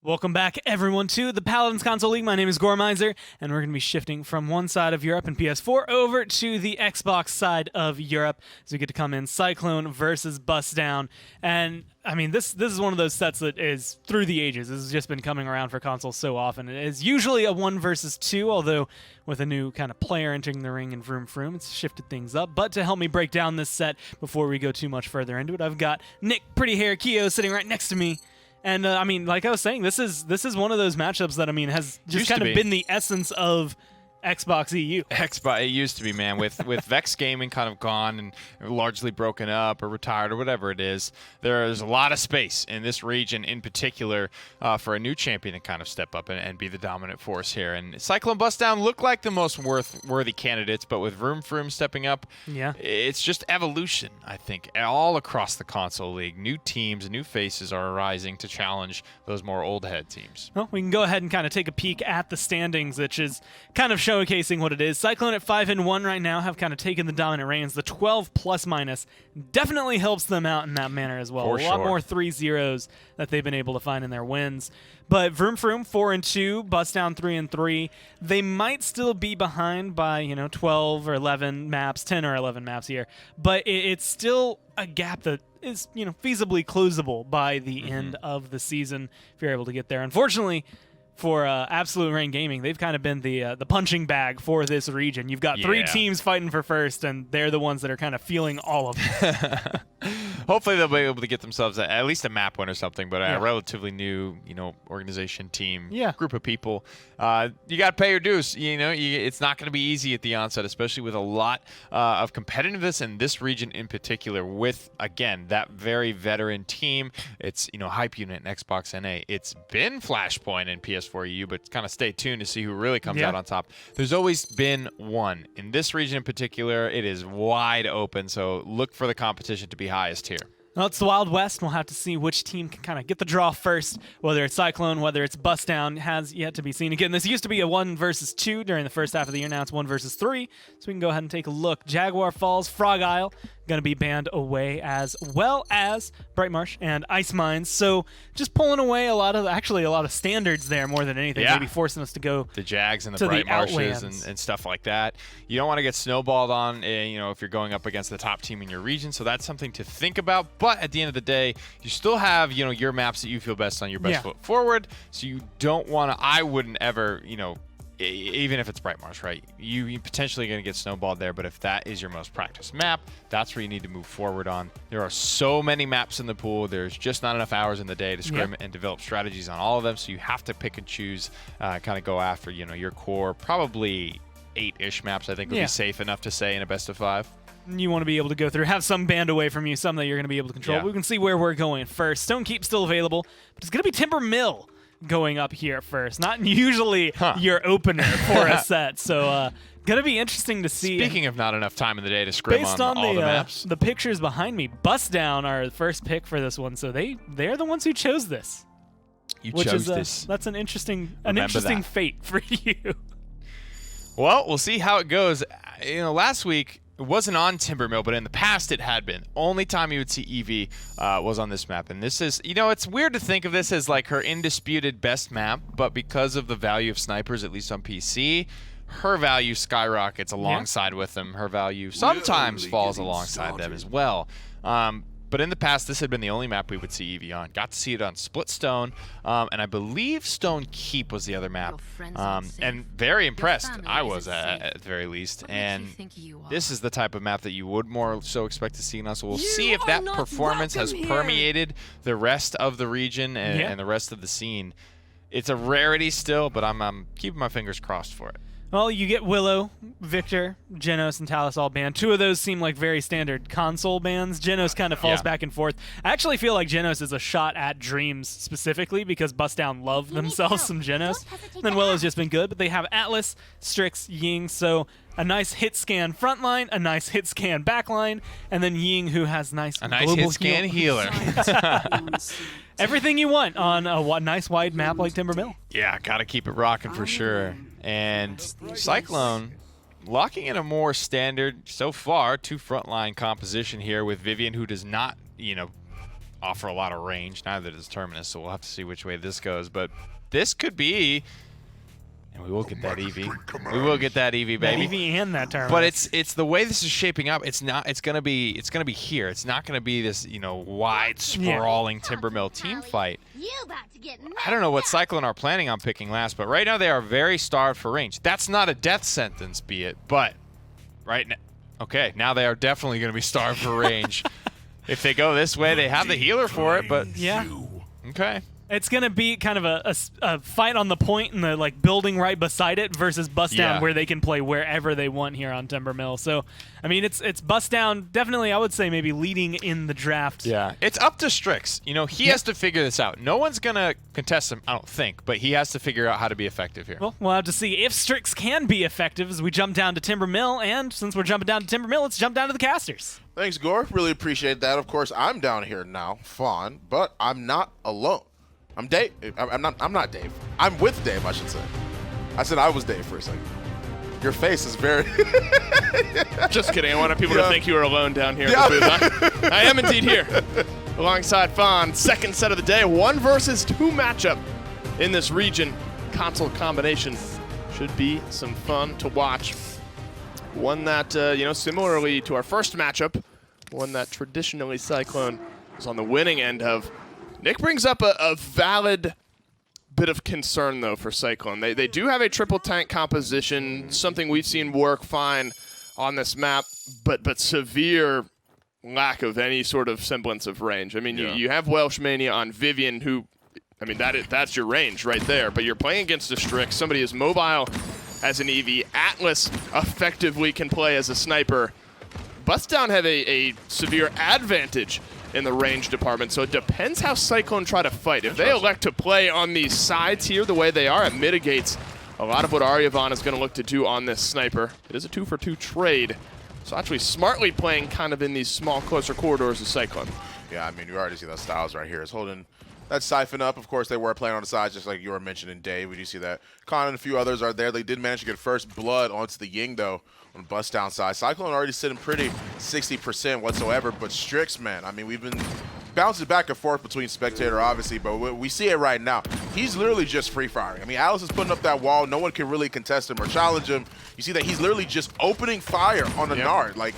Welcome back, everyone, to the Paladins Console League. My name is Gormizer, and we're going to be shifting from one side of Europe and PS4 over to the Xbox side of Europe as we get to come in Cyclone versus Bustdown. And, I mean, this is one of those sets that is through the ages. This has just been coming around for consoles so often. It is usually a 1 versus 2, although with a new kind of player entering the ring in Vroom Vroom, it's shifted things up. But to help me break down this set before we go too much further into it, I've got Nick Pretty Hair Keo sitting right next to me. And I mean, like I was saying, this is one of those matchups that, I mean, has just kind of been the essence of Xbox EU. Xbox, it used to be, man. With Vex Gaming kind of gone and largely broken up or retired or whatever it is, there's a lot of space in this region in particular for a new champion to kind of step up and be the dominant force here. And Cyclone Bustdown look like the most worthy candidates, but with Vroom Vroom stepping up, yeah, it's just evolution, I think, all across the console league. New teams and new faces are arising to challenge those more old head teams. Well, we can go ahead and kind of take a peek at the standings, which is kind of showcasing what it is. Cyclone at 5-1 right now have kind of taken the dominant reins. The 12 plus minus definitely helps them out in that manner as well. For a lot sure. more 3-0s that they've been able to find in their wins. But Vroom Vroom 4-2, Bustdown 3-3. They might still be behind by 12 or 11 maps, 10 or 11 maps here, but it's still a gap that is feasibly closable by the end of the season if you're able to get there. Unfortunately, for Absolute Reign Gaming, they've kind of been the punching bag for this region. You've got three teams fighting for first, and they're the ones that are kind of feeling all of it. Hopefully they'll be able to get themselves at least a map win or something, but a relatively new, organization, team, group of people. You got to pay your dues. It's not going to be easy at the onset, especially with a lot of competitiveness in this region in particular. With again that very veteran team, it's Hype Unit and Xbox NA. It's been Flashpoint and PS4 EU, but kind of stay tuned to see who really comes out on top. There's always been one in this region in particular. It is wide open, so look for the competition to be highest here. Well, it's the Wild West. We'll have to see which team can kind of get the draw first, whether it's Cyclone, whether it's Bustdown, has yet to be seen. Again, this used to be a 1 versus 2 during the first half of the year. Now it's 1 versus 3, so we can go ahead and take a look. Jaguar Falls, Frog Isle, going to be banned away, as well as Bright Marsh and Ice Mines. So just pulling away a lot of standards there more than anything. Maybe forcing us to go the Jags and the to Bright the Marshes and stuff like that. You don't want to get snowballed on, if you're going up against the top team in your region. So that's something to think about. But at the end of the day, you still have, your maps that you feel best on, your best foot forward. So you don't want to, I wouldn't ever, even if it's Bright Marsh, right? You potentially going to get snowballed there, but if that is your most practiced map, that's where you need to move forward on. There are so many maps in the pool. There's just not enough hours in the day to scrim and develop strategies on all of them, so you have to pick and choose, kind of go after, your core, probably 8-ish maps, I think would be safe enough to say in a best of 5. You want to be able to go through, have some banned away from you, some that you're going to be able to control. We can see where we're going first. Stonekeep still available, but it's going to be Timber Mill going up here first. Not usually your opener for a set. So going to be interesting to see. Speaking of not enough time in the day to scrim on all the maps. The pictures behind me, Bustdown are the first pick for this one. So they're the ones who chose this. You chose this. That's an interesting fate for you. Well, we'll see how it goes. Last week, it wasn't on Timbermill, but in the past it had been. Only time you would see Evie was on this map. And this is, it's weird to think of this as like her indisputed best map, but because of the value of snipers, at least on PC, her value skyrockets alongside with them. Her value sometimes falls alongside them as well. But in the past, this had been the only map we would see Eevee on. Got to see it on Splitstone, and I believe Stonekeep was the other map. And very impressed, I was at the very least. And this is the type of map that you would more so expect to see in us. So we'll see if that performance has permeated the rest of the region and the rest of the scene. It's a rarity still, but I'm keeping my fingers crossed for it. Well, you get Willow, Victor, Genos, and Talus all banned. 2 of those seem like very standard console bans. Genos kind of falls back and forth. I actually feel like Genos is a shot at Dreams specifically because Bustdown love themselves some Genos. And then Willow's just been good, but they have Atlas, Strix, Ying, so a nice hit scan front line, a nice hit scan back line, and then Ying, who has nice hit scan healer. Everything you want on a nice wide map like Timbermill. Yeah, got to keep it rocking for sure. And Cyclone locking in a more standard, so far, 2 frontline composition here with Vivian, who does not, offer a lot of range. Neither does Terminus, so we'll have to see which way this goes. But this could be, and we will get that EV. We will get that EV, baby. That EV and that Terminus. But it's the way this is shaping up. It's not. It's gonna be here. It's not gonna be this wide sprawling Timbermill team fight. I don't know what Cyclone are planning on picking last, but right now they are very starved for range. That's not a death sentence, be it, but right now. Okay, now they are definitely going to be starved for range. If they go this way, they have the healer for it, but yeah. Okay. It's going to be kind of a fight on the point and the building right beside it versus Bustdown where they can play wherever they want here on Timbermill. So, I mean, it's Bustdown definitely, I would say, maybe leading in the draft. Yeah. It's up to Strix. He has to figure this out. No one's going to contest him, I don't think, but he has to figure out how to be effective here. Well, we'll have to see if Strix can be effective as we jump down to Timbermill, and since we're jumping down to Timbermill, let's jump down to the casters. Thanks, Gore. Really appreciate that. Of course, I'm down here now, Fawn, but I'm not alone. I'm Dave. I'm not Dave. I'm with Dave, I should say. I said I was Dave for a second. Your face is very... Just kidding. I wanted people to think you were alone down here in the booth. I am indeed here. Alongside Fawn, second set of the day. 1 versus 2 matchup in this region. Console combination should be some fun to watch. One that, similarly to our first matchup, one that traditionally Cyclone was on the winning end of. Nick brings up a valid bit of concern, though, for Cyclone. They do have a triple tank composition, something we've seen work fine on this map, but severe lack of any sort of semblance of range. I mean, you have Welsh Mania on Vivian, who, I mean, that's your range right there, but you're playing against a Strix, somebody as mobile as an EV. Atlas effectively can play as a sniper. Bustdown have a severe advantage in the range department, so it depends how Cyclone try to fight. If they elect to play on these sides here the way they are, it mitigates a lot of what Aryavon is going to look to do on this sniper. It is a 2-for-2 trade, so actually smartly playing kind of in these small, closer corridors of Cyclone. Yeah, I mean, you already see those styles right here. It's holding that siphon up. Of course, they were playing on the sides, just like you were mentioning, Dave. We do see that. Khan and a few others are there. They did manage to get first blood onto the Ying, though, on the Bustdown side. Cyclone already sitting pretty 60% whatsoever, but Strix, man, I mean, we've been bouncing back and forth between Spectator, obviously, but we see it right now. He's literally just free firing. I mean, Alice is putting up that wall. No one can really contest him or challenge him. You see that he's literally just opening fire on the Nard. Like,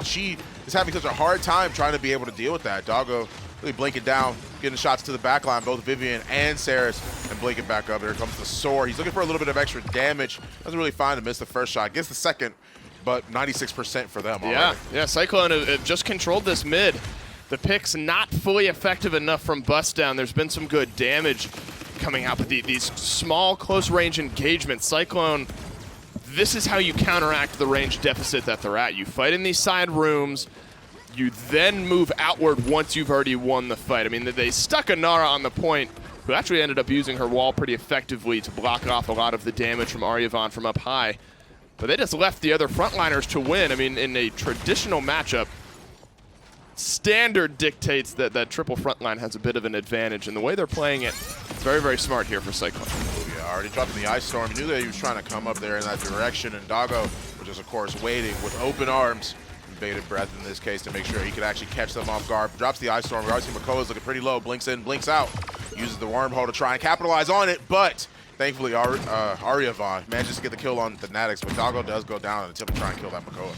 she is having such a hard time trying to be able to deal with that. Doggo really blinking down, getting shots to the back line, both Vivian and Saris, and blinking back up. There comes the sword. He's looking for a little bit of extra damage. Doesn't really find to miss the first shot. Gets the second, but 96% for them already. Yeah, Cyclone have just controlled this mid. The pick's not fully effective enough from Bustdown. There's been some good damage coming out, but these small, close-range engagements, Cyclone, this is how you counteract the range deficit that they're at. You fight in these side rooms. You then move outward once you've already won the fight. I mean, they stuck a Nara on the point, who actually ended up using her wall pretty effectively to block off a lot of the damage from Aryavon from up high. But they just left the other frontliners to win. I mean, in a traditional matchup, standard dictates that triple frontline has a bit of an advantage, and the way they're playing it, it's very, very smart here for Cyclone. Oh, yeah, already dropping the Ice Storm. He knew that he was trying to come up there in that direction, and Doggo, which is, of course, waiting with open arms, bated breath in this case to make sure he could actually catch them off guard. Drops the Ice Storm. We already see Makoa's looking pretty low. Blinks in, blinks out. Uses the wormhole to try and capitalize on it, but thankfully Aryavon manages to get the kill on the Natix, but Doggo does go down and attempt to try and kill that Makoa.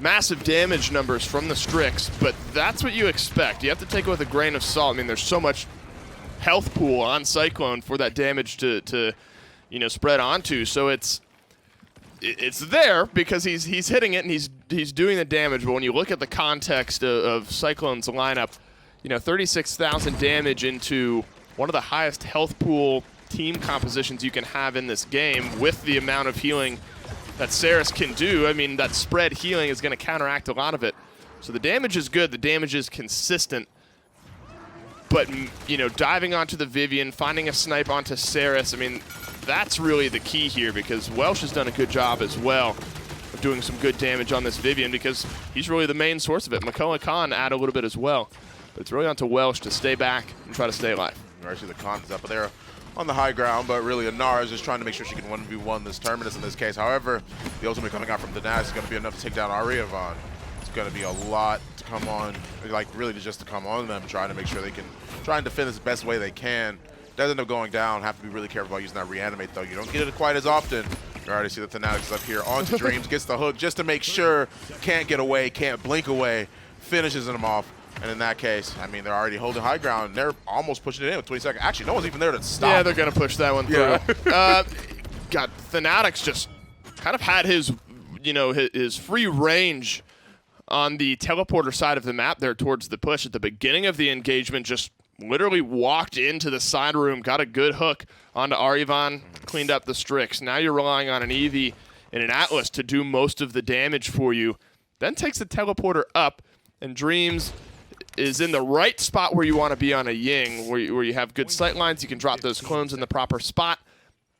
Massive damage numbers from the Strix, but that's what you expect. You have to take it with a grain of salt. I mean, there's so much health pool on Cyclone for that damage to spread onto, so it's there because he's hitting it and he's doing the damage. But when you look at the context of Cyclone's lineup, 36,000 damage into one of the highest health pool team compositions you can have in this game with the amount of healing that Saris can do. I mean, that spread healing is going to counteract a lot of it. So the damage is good. The damage is consistent. But, diving onto the Vivian, finding a snipe onto Saris, I mean, that's really the key here because Welsh has done a good job as well of doing some good damage on this Vivian because he's really the main source of it. Makoa Khan add a little bit as well. But it's really on to Welsh to stay back and try to stay alive. Actually, the Khan's up there on the high ground, but really Anara is just trying to make sure she can 1v1 this Terminus in this case. However, the ultimate coming out from the Naz is going to be enough to take down Aryavon. going to be a lot to come on, like really just to come on them, trying to make sure they can try and defend this the best way they can. Does end up going down. Have to be really careful about using that reanimate, though. You don't get it quite as often. You already see the Fanatics up here onto Dreams, gets the hook just to make sure, can't get away, can't blink away, finishes him off. And in that case, I mean, they're already holding high ground. They're almost pushing it in with 20 seconds. Actually, no one's even there to stop. Yeah, they're going to push that one through. Yeah. God, Fanatics just kind of had his, his free range on the teleporter side of the map there towards the push at the beginning of the engagement. Just literally walked into the side room, got a good hook onto Arivan, cleaned up the Strix. Now you're relying on an Eevee and an Atlas to do most of the damage for you. Then takes the teleporter up, and Dreams is in the right spot where you want to be on a Ying, where you have good sight lines. You can drop those clones in the proper spot.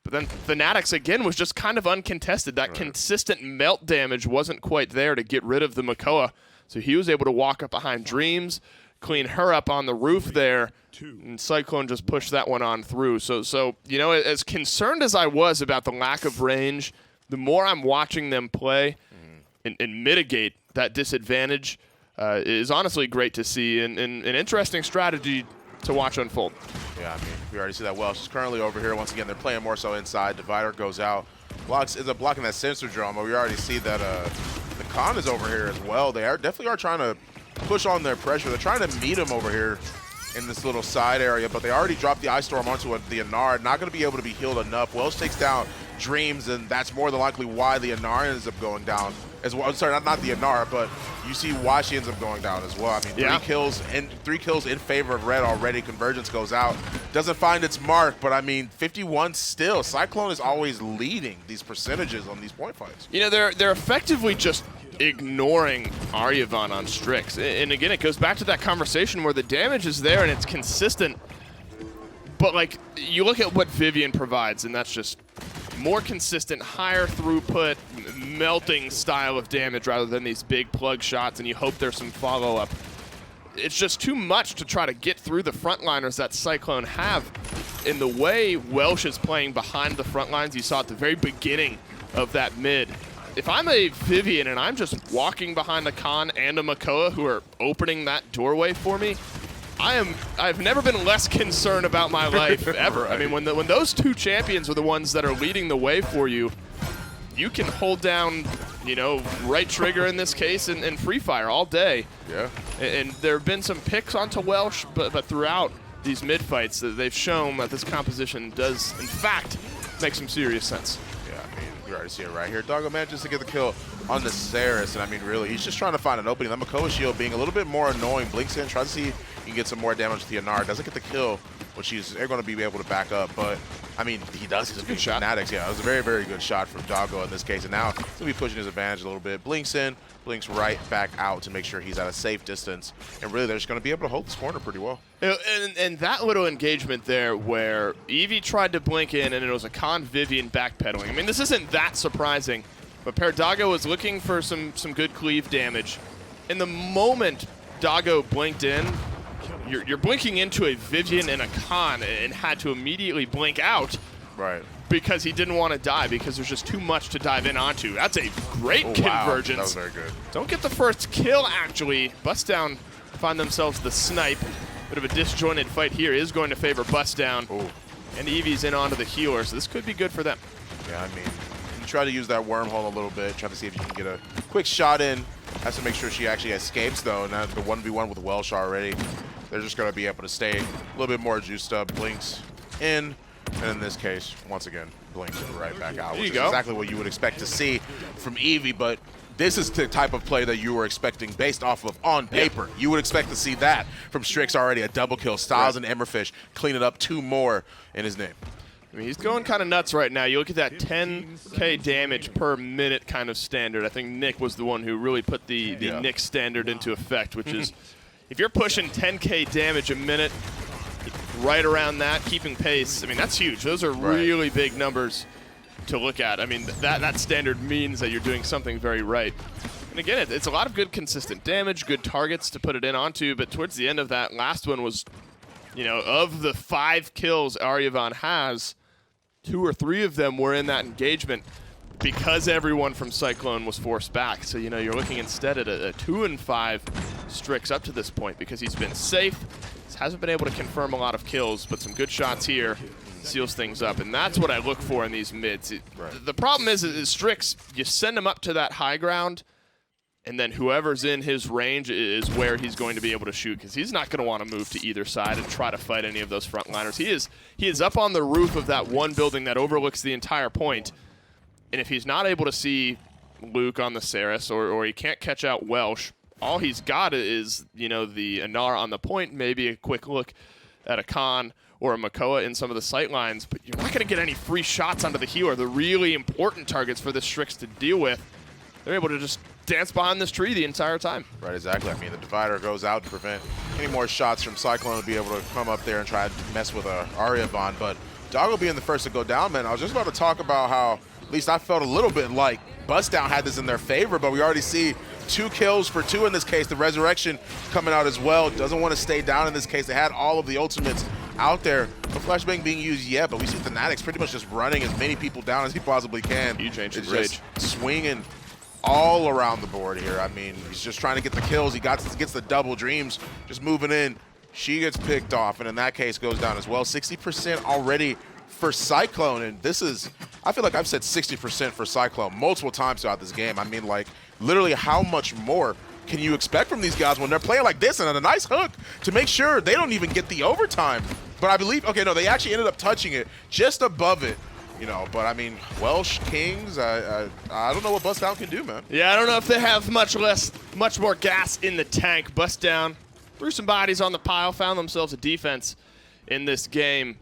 But then Fanatics, again, was just kind of uncontested. That consistent melt damage wasn't quite there to get rid of the Makoa. So he was able to walk up behind Dreams, clean her up on the roof there, and Cyclone just pushed that one on through. So as concerned as I was about the lack of range, the more I'm watching them play and mitigate that disadvantage is honestly great to see, and an interesting strategy to watch unfold. Yeah, I mean, we already see that Welsh is currently over here. Once again, they're playing more so inside. Divider goes out. Ends up blocking that sensor drone, but we already see that the Con is over here as well. They definitely are trying to push on their pressure. They're trying to meet him over here in this little side area, but they already dropped the Ice Storm onto the Anar. Not going to be able to be healed enough. Welsh takes down Dreams, and that's more than likely why the Anar ends up going down as well. Sorry, not the Anar, but you see why she ends up going down as well. I mean, three kills in favor of Red already. Convergence goes out. Doesn't find its mark, but I mean, 51 still. Cyclone is always leading these percentages on these point fights. They're effectively just ignoring Aryavan on Strix. And again, it goes back to that conversation where the damage is there and it's consistent. But like, you look at what Vivian provides, and that's just more consistent, higher throughput, melting style of damage rather than these big plug shots, and you hope there's some follow-up. It's just too much to try to get through the frontliners that Cyclone have. In the way Welsh is playing behind the front lines, you saw at the very beginning of that mid. If I'm a Vivian and I'm just walking behind a Khan and a Makoa who are opening that doorway for me, I've never been less concerned about my life ever. Right. I mean, when those two champions are the ones that are leading the way for you, you can hold down, right trigger in this case and free fire all day. Yeah. And there have been some picks onto Welsh, but throughout these mid fights, they've shown that this composition does, in fact, make some serious sense. Yeah, I mean, you already see it right here. Doggo manages to get the kill on the Saris, and I mean, really, he's just trying to find an opening. That Makoa shield being a little bit more annoying. Blinks in, tries to see if he can get some more damage to the Anar. Doesn't get the kill, which they're going to be able to back up, but I mean, he does. He's a good shot. Fanatics, yeah, it was a very, very good shot from Doggo in this case, and now he's going to be pushing his advantage a little bit. Blinks in, blinks right back out to make sure he's at a safe distance, and really, they're just going to be able to hold this corner pretty well. And that little engagement there where Eevee tried to blink in and it was a Khan Vivian backpedaling. I mean, this isn't that surprising, but Doggo was looking for some good cleave damage. In the moment Doggo blinked in, you're blinking into a Vivian and a Khan and had to immediately blink out. Right. Because he didn't want to die, because there's just too much to dive in onto. That's a great convergence. Wow. That was very good. Don't get the first kill, actually. Bustdown find themselves the snipe. Bit of a disjointed fight here is going to favor Bustdown. Ooh. And Eevee's in onto the healer, so this could be good for them. Yeah, I mean, you try to use that wormhole a little bit, try to see if you can get a quick shot in. Has to make sure she actually escapes, though. Now the 1v1 with Welsh already. They're just going to be able to stay a little bit more juiced up. Blinks in. And in this case, once again, blinks right back out, which is exactly what you would expect to see from Eevee, but this is the type of play that you were expecting based off of on paper. You would expect to see that from Strix already, a double kill. Styles and Emmerfish clean it up, 2 more in his name. I mean, he's going kind of nuts right now. You look at that 10k damage per minute kind of standard. I think Nick was the one who really put the Nick standard into effect, which is if you're pushing 10k damage a minute, right around that, keeping pace, I mean, that's huge. Those are really big numbers to look at. I mean, that standard means that you're doing something very right. And again, it's a lot of good consistent damage, good targets to put it in onto, but towards the end of that last one was, of the 5 kills Aryavan has, 2 or 3 of them were in that engagement. because everyone from Cyclone was forced back. So, you know, you're looking instead at a 2-5 Strix up to this point because he's been safe. He hasn't been able to confirm a lot of kills, but some good shots here seals things up. And that's what I look for in these mids. The problem is Strix, you send him up to that high ground, and then whoever's in his range is where he's going to be able to shoot, because he's not going to want to move to either side and try to fight any of those frontliners. He is up on the roof of that one building that overlooks the entire point, and if he's not able to see Luke on the Saris, or he can't catch out Welsh, all he's got is, you know, the Anar on the point, maybe a quick look at a Khan or a Makoa in some of the sight lines, but you're not going to get any free shots onto the healer, the really important targets for the Strix to deal with. They're able to just dance behind this tree the entire time. Right, exactly. I mean, the divider goes out to prevent any more shots from Cyclone to be able to come up there and try to mess with Aryavon. But Doggo being the first to go down, man, I was just about to talk about how, at least I felt a little bit like Bustdown had this in their favor, but we already see 2 kills for 2 in this case. The Resurrection coming out as well. Doesn't want to stay down in this case. They had all of the ultimates out there. No flashbang being used yet, but we see Fanatics pretty much just running as many people down as he possibly can. Huge ancient it's rage. Just swinging all around the board here. I mean, he's just trying to get the kills. He gets the double. Dreams just moving in. She gets picked off, and in that case goes down as well. 60% already for Cyclone, and this is, I feel like I've said 60% for Cyclone multiple times throughout this game. I mean, like, literally how much more can you expect from these guys when they're playing like this, and a nice hook to make sure they don't even get the overtime. But I believe, okay, no, they actually ended up touching it just above it. You know, but I mean, Welsh, Kings, I don't know what Bustdown can do, man. Yeah, I don't know if they have much more gas in the tank. Bustdown threw some bodies on the pile, found themselves a defense in this game.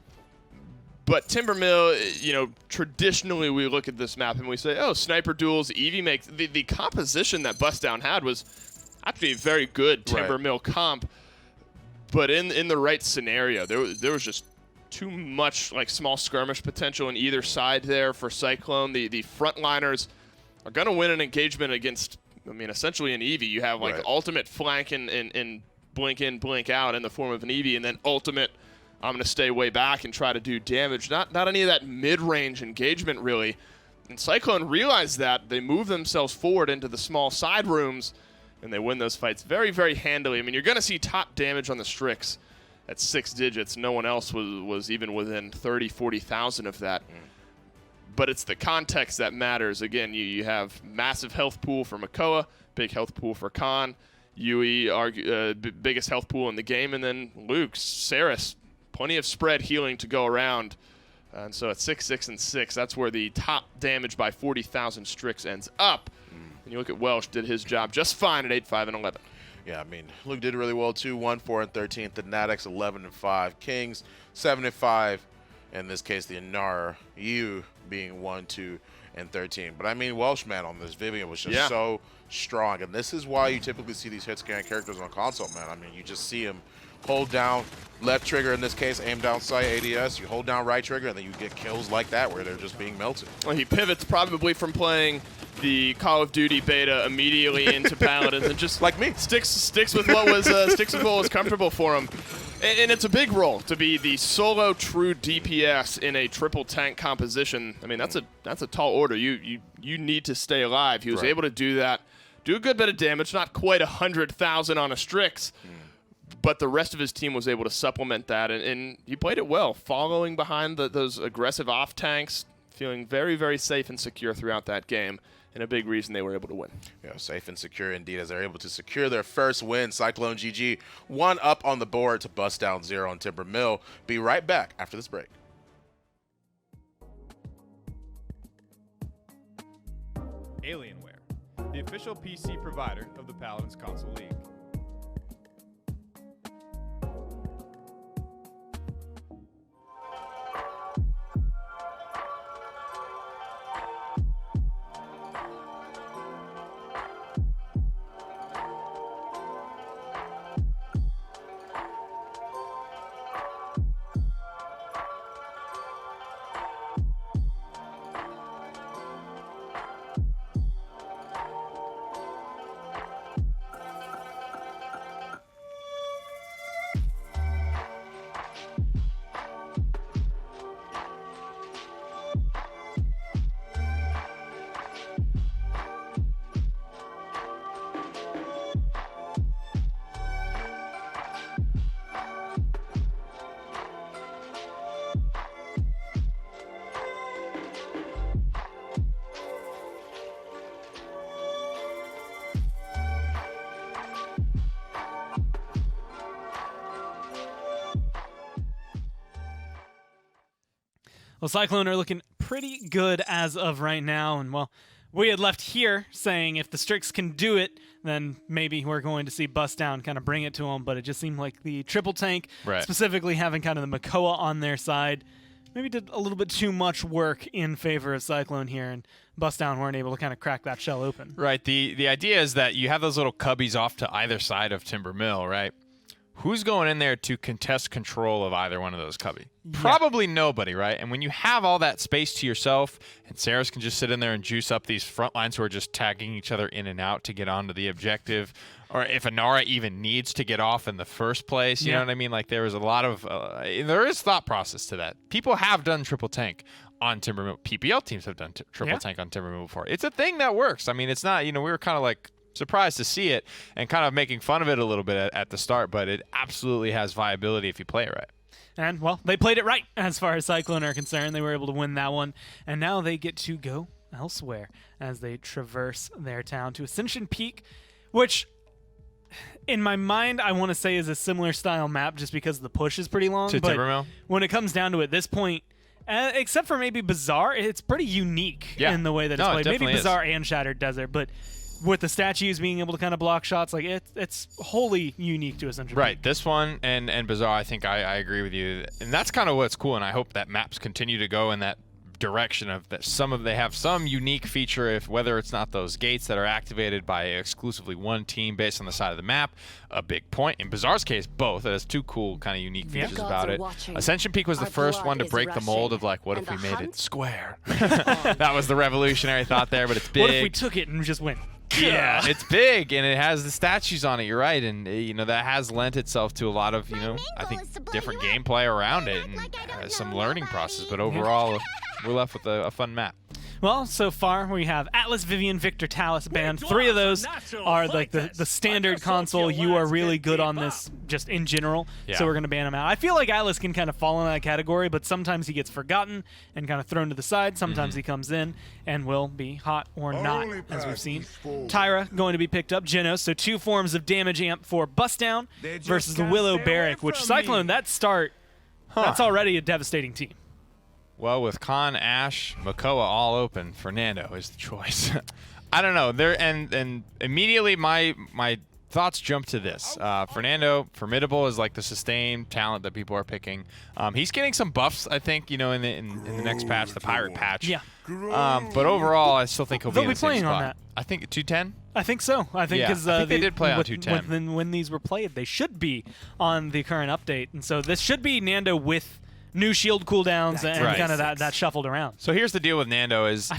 But Timbermill, you know, traditionally we look at this map and we say, oh, sniper duels, Eevee makes the composition that Bustdown had was actually a very good Timbermill comp. But in the right scenario, there was just too much like small skirmish potential on either side there for Cyclone. The frontliners are going to win an engagement against, I mean, essentially an Eevee. You have like ultimate flank and blink in, blink out in the form of an Eevee, and then ultimate, I'm going to stay way back and try to do damage. Not any of that mid-range engagement, really. And Cyclone realized that. They move themselves forward into the small side rooms, and they win those fights very, very handily. I mean, you're going to see top damage on the Strix at 6 digits. No one else was even within 30, 40,000 of that. But it's the context that matters. Again, you have massive health pool for Makoa, big health pool for Khan, Yui, biggest health pool in the game, and then Luke, Saris, plenty of spread healing to go around. And so at 6, 6, and 6, that's where the top damage by 40,000 Strix ends up. And you look at Welsh, did his job just fine at 8, 5, and 11. Yeah, I mean, Luke did really well too. 1, 4, and 13. The Fanatics 11 and 5. Kings 7 and 5. In this case, the Anar U being 1, 2, and 13. But I mean, Welshman on this Vivian was just so strong, and this is why you typically see these hit scan characters on console, man. I mean, you just see him hold down left trigger in this case, aim down sight ADS. You hold down right trigger, and then you get kills like that where they're just being melted. Well, he pivots probably from playing the Call of Duty beta immediately into Paladins and just like me sticks with what was comfortable for him. And it's a big role to be the solo true DPS in a triple tank composition. I mean, that's a tall order. You need to stay alive. He was able to do that, do a good bit of damage, not quite 100,000 on a Strix. But the rest of his team was able to supplement that, and he played it well, following behind those aggressive off tanks, feeling very, very safe and secure throughout that game, and a big reason they were able to win. Yeah, safe and secure indeed, as they're able to secure their first win. CycloneGG 1 up on the board to Bustdown 0 on Timbermill. Be right back after this break. Alienware, the official PC provider of the Paladins Console League. Well, Cyclone are looking pretty good as of right now, and well, we had left here saying if the Strix can do it, then maybe we're going to see Bustdown kind of bring it to them, but it just seemed like the triple tank, specifically having kind of the Makoa on their side, maybe did a little bit too much work in favor of Cyclone here, and Bustdown weren't able to kind of crack that shell open. Right. The idea is that you have those little cubbies off to either side of Timber Mill, right? Who's going in there to contest control of either one of those cubby? Probably nobody, right? And when you have all that space to yourself, and Saris can just sit in there and juice up these front lines who are just tagging each other in and out to get onto the objective, or if Inara even needs to get off in the first place, you know what I mean? Like, there is a lot of there is thought process to that. People have done triple tank on Timber Mill. PPL teams have done triple tank on Timber Mill before. It's a thing that works. I mean, it's not, we were kind of like surprised to see it and kind of making fun of it a little bit at the start, but it absolutely has viability if you play it right. And, well, they played it right as far as Cyclone are concerned. They were able to win that one, and now they get to go elsewhere as they traverse their town to Ascension Peak, which, in my mind, I want to say is a similar style map just because the push is pretty long. To but Timber Mill? When it comes down to it, at this point, except for maybe Bazaar, it's pretty unique in the way that it's played. Maybe Bazaar and Shattered Desert, but with the statues being able to kind of block shots, like it's wholly unique to Ascension Right, Peak. this one and Bazaar, I think I agree with you. And that's kind of what's cool, and I hope that maps continue to go in that direction of that they have some unique feature, if whether it's not those gates that are activated by exclusively one team based on the side of the map, a big point. In Bazaar's case, both. It has two cool kind of unique features about it. Ascension Peak was the first one to break the mold of like, what if we made it square? That was the revolutionary thought there, but it's big. What if we took it and just went? Yeah, it's big, and it has the statues on it. You're right, and that has lent itself to a lot of I think different gameplay around it and some learning process. But overall, we're left with a fun map. Well, so far we have Atlas, Vivian, Victor, Talus banned. 3 of those are like the standard console. You are really good on this just in general, so we're going to ban him out. I feel like Atlas can kind of fall in that category, but sometimes he gets forgotten and kind of thrown to the side. Sometimes he comes in and will be hot or not, as we've seen. Tyra going to be picked up. Genos, so 2 forms of damage amp for Bustdown versus the Willow Barrack, which Cyclone, that start, that's already a devastating team. Well, with Khan, Ash, Makoa all open, Fernando is the choice. I don't know. And immediately my thoughts jump to this. Fernando, Formidable is like the sustained talent that people are picking. He's getting some buffs, I think, in the next patch, the Pirate patch. Yeah. But overall, I still think he'll be in the same playing spot. on that. I think 210? I think so. I think because they did play on 210. When these were played, they should be on the current update. And so this should be Nando with new shield cooldowns and kind of that shuffled around. So here's the deal with Nando is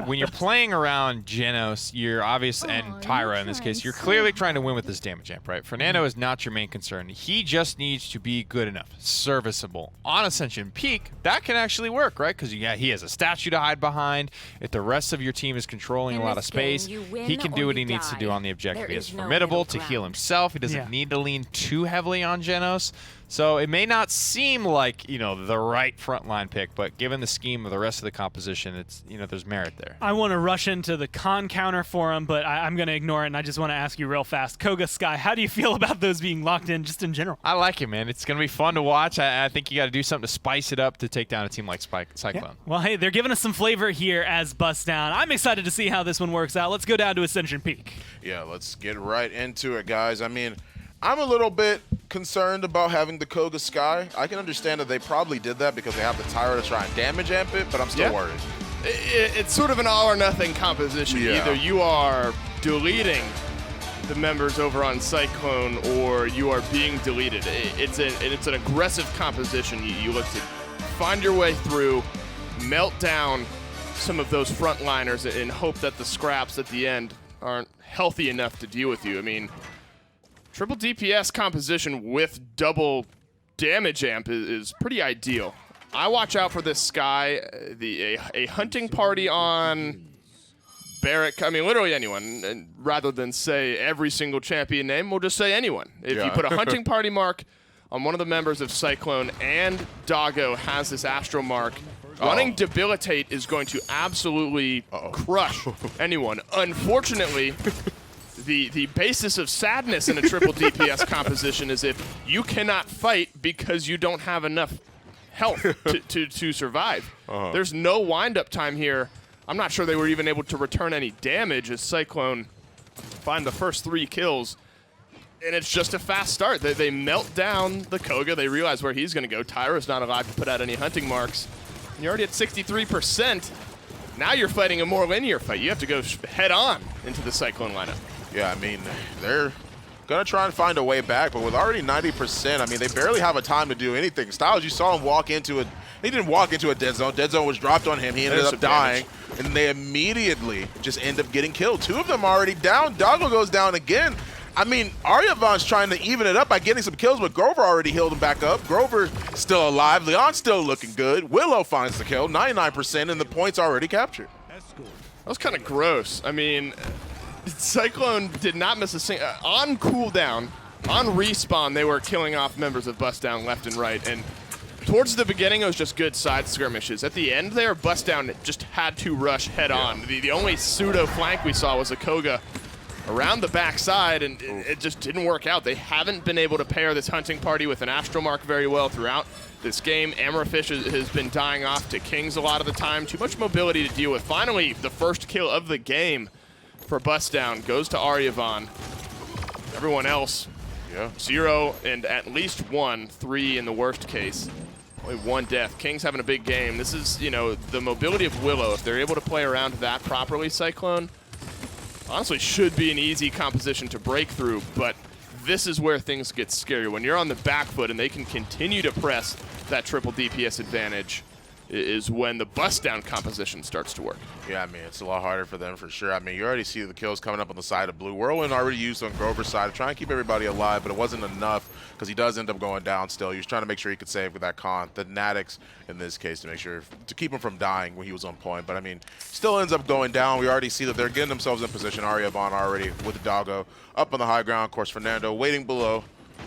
when you're playing around Genos, you're obvious, and Tyra in this case, you're clearly trying to win with this damage amp, right? Fernando is not your main concern. He just needs to be good enough, serviceable. On Ascension Peak, that can actually work, right? Because he has a statue to hide behind. If the rest of your team is controlling a lot of space, he can do what he needs to do on the objective. He is formidable to heal himself. He doesn't need to lean too heavily on Genos. So it may not seem like, the right frontline pick, but given the scheme of the rest of the composition, it's, there's merit there. I want to rush into the con counter for him, but I'm going to ignore it, and I just want to ask you real fast. Koga, Sky, how do you feel about those being locked in just in general? I like it, man. It's going to be fun to watch. I think you got to do something to spice it up to take down a team like Cyclone. Yeah. Well, hey, they're giving us some flavor here as Bustdown. I'm excited to see how this one works out. Let's go down to Ascension Peak. Yeah, let's get right into it, guys. I mean, I'm a little bit concerned about having the Koga Sky. I can understand that they probably did that because they have the Tyra to try and damage amp it, but I'm still worried. It's sort of an all or nothing composition. Yeah. Either you are deleting the members over on Cyclone or you are being deleted. It's an aggressive composition. You look to find your way through, melt down some of those frontliners and hope that the scraps at the end aren't healthy enough to deal with you. I mean, triple DPS composition with double damage amp is pretty ideal. I watch out for this Sky, a hunting party on Barrack. I mean, literally anyone. And rather than say every single champion name, we'll just say anyone. If you put a hunting party mark on one of the members of Cyclone and Doggo has this Astro mark, running Debilitate is going to absolutely crush anyone. Unfortunately, the basis of sadness in a triple DPS composition is if you cannot fight because you don't have enough health to survive. There's no wind-up time here. I'm not sure they were even able to return any damage as Cyclone find the first 3 kills. And it's just a fast start. They melt down the Koga. They realize where he's going to go. Tyro's not allowed to put out any hunting marks. And you're already at 63%. Now you're fighting a more linear fight. You have to go head-on into the Cyclone lineup. Yeah, I mean, they're going to try and find a way back, but with already 90%, I mean, they barely have a time to do anything. Styles, you saw him walk into he didn't walk into a dead zone. Dead zone was dropped on him. He ended up dying, and they immediately just end up getting killed. 2 of them already down. Doggo goes down again. I mean, Aryavon's trying to even it up by getting some kills, but Grover already healed him back up. Grover's still alive. Leon's still looking good. Willow finds the kill, 99%, and the point's already captured. That was kind of gross. I mean, Cyclone did not miss a single. On cooldown, on respawn, they were killing off members of Bustdown left and right. And towards the beginning, it was just good side skirmishes. At the end there, Bustdown just had to rush head on. The only pseudo flank we saw was a Koga around the backside, and it just didn't work out. They haven't been able to pair this hunting party with an Astromark very well throughout this game. Amrafish has been dying off to Kings a lot of the time. Too much mobility to deal with. Finally, the first kill of the game for Bustdown goes to Aryavon. Everyone else, 0 and at least 1, 3 in the worst case. Only 1 death. Kings having a big game. This is, the mobility of Willow. If they're able to play around that properly, Cyclone, honestly, should be an easy composition to break through, but this is where things get scary. When you're on the back foot and they can continue to press that triple DPS advantage is when the Bustdown composition starts to work. Yeah, I mean, it's a lot harder for them for sure. I mean, you already see the kills coming up on the side of Blue. Whirlwind already used on Grover's side to try and keep everybody alive, but it wasn't enough because he does end up going down still. He was trying to make sure he could save with that con. The Natix, in this case, to keep him from dying when he was on point. But, I mean, still ends up going down. We already see that they're getting themselves in position. Aryavon already with the Doggo up on the high ground. Of course, Fernando waiting below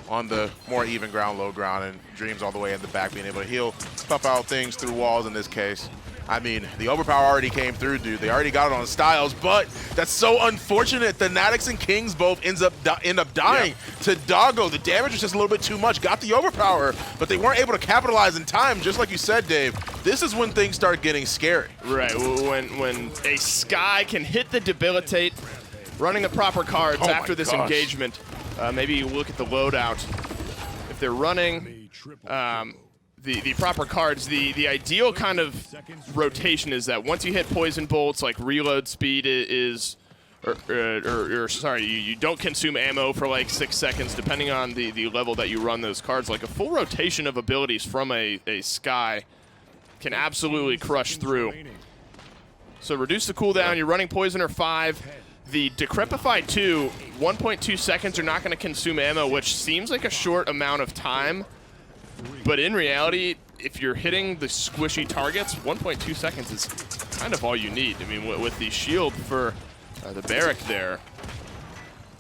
on the more even ground, low ground, and Dreams all the way in the back being able to heal, puff out things through walls in this case. I mean, the overpower already came through, dude. They already got it on Styles, but that's so unfortunate. The Natix and Kings both end up dying to Doggo. The damage was just a little bit too much. Got the overpower, but they weren't able to capitalize in time, just like you said, Dave. This is when things start getting scary. Right, when a Sky can hit the Debilitate, running the proper cards after this engagement. Maybe you look at the loadout. If they're running the proper cards, the ideal kind of rotation is that once you hit poison bolts, like reload speed is, sorry, you don't consume ammo for like 6 seconds, depending on the level that you run those cards. Like a full rotation of abilities from a Sky can absolutely crush through. So reduce the cooldown. You're running Poisoner 5. The Decrepify 2, 1.2 seconds are not going to consume ammo, which seems like a short amount of time. But in reality, if you're hitting the squishy targets, 1.2 seconds is kind of all you need. I mean, with the shield for the Barrack there,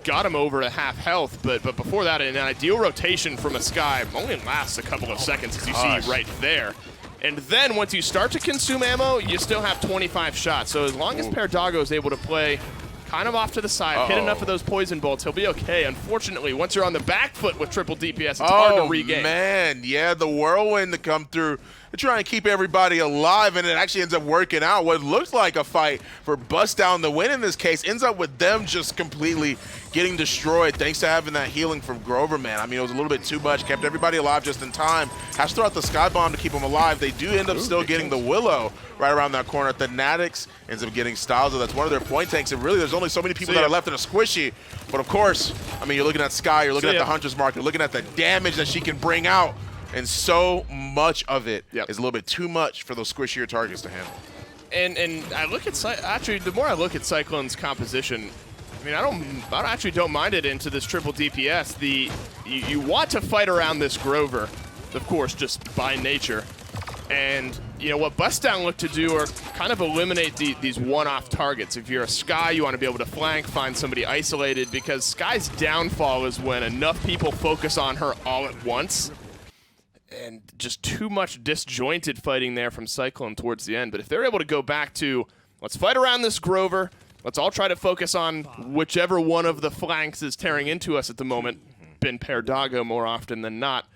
got him over to half health, but before that, an ideal rotation from a Sky only lasts a couple of seconds, as you see right there. And then once you start to consume ammo, you still have 25 shots. So as long as Doggo is able to play kind of off to the side, hit enough of those poison bolts, he'll be okay. Unfortunately, once you're on the back foot with triple DPS, it's hard to regain. Oh, man. Yeah, the Whirlwind to come through. They're trying to keep everybody alive, and it actually ends up working out. What looks like a fight for Bustdown. The win in this case ends up with them just completely getting destroyed thanks to having that healing from Grover, man. I mean, it was a little bit too much. Kept everybody alive just in time. Has to throw out the Sky Bomb to keep them alive. They do end up still getting the Willow right around that corner. The Natix ends up getting Styles. That's one of their point tanks. And really, there's only so many people that are left in a squishy. But of course, I mean, you're looking at Sky. You're looking at the Hunter's Mark. You're looking at the damage that she can bring out. And so much of it is a little bit too much for those squishier targets to handle. And I look at actually, the more I look at Cyclone's composition, I mean, I actually don't mind it into this triple DPS. You want to fight around this Grover, of course, just by nature. And you know what Bustdown look to do are kind of eliminate these one-off targets. If you're a Sky, you want to be able to flank, find somebody isolated, because Sky's downfall is when enough people focus on her all at once. And just too much disjointed fighting there from Cyclone towards the end. But if they're able to go back to, let's fight around this Grover, let's all try to focus on whichever one of the flanks is tearing into us at the moment, been Doggo more often than not,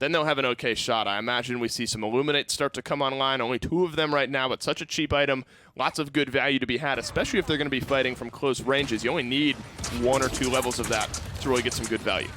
then they'll have an okay shot. I imagine we see some Illuminate start to come online. Only 2 of them right now, but such a cheap item. Lots of good value to be had, especially if they're going to be fighting from close ranges. You only need 1 or 2 levels of that to really get some good value.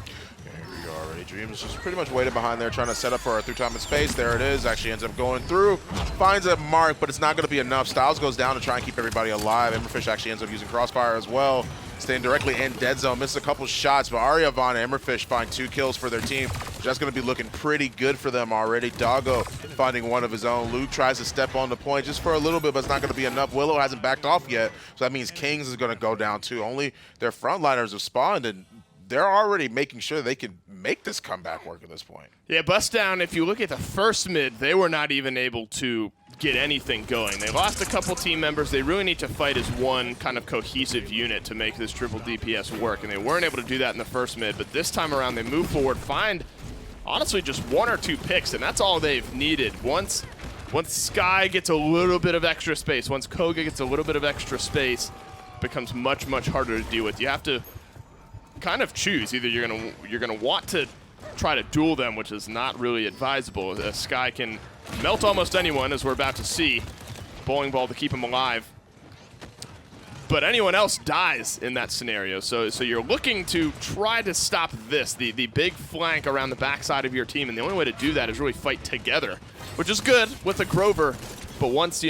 Here we go already. Dreams just pretty much waited behind there, trying to set up for our through time and space. There it is. Actually ends up going through. Finds a mark, but it's not going to be enough. Styles goes down to try and keep everybody alive. Emberfish actually ends up using Crossfire as well. Staying directly in dead zone, misses a couple shots, but Aryavon and Emberfish find 2 kills for their team. That's going to be looking pretty good for them already. Doggo finding one of his own. Luke tries to step on the point just for a little bit, but it's not going to be enough. Willow hasn't backed off yet, so that means Kings is going to go down too. Only their frontliners have spawned, and they're already making sure they can make this comeback work at this point. Yeah, Bustdown, if you look at the first mid, they were not even able to get anything going. They lost a couple team members. They really need to fight as one kind of cohesive unit to make this triple DPS work, and they weren't able to do that in the first mid, but this time around they move forward, find honestly just 1 or 2 picks, and that's all they've needed. Once Sky gets a little bit of extra space, once Koga gets a little bit of extra space, it becomes much, much harder to deal with. You have to kind of choose. Either you're gonna want to try to duel them, which is not really advisable. Sky can melt almost anyone, as we're about to see. Bowling ball to keep him alive. But anyone else dies in that scenario. So you're looking to try to stop this, the big flank around the backside of your team, and the only way to do that is really fight together, which is good with a Grover. But once,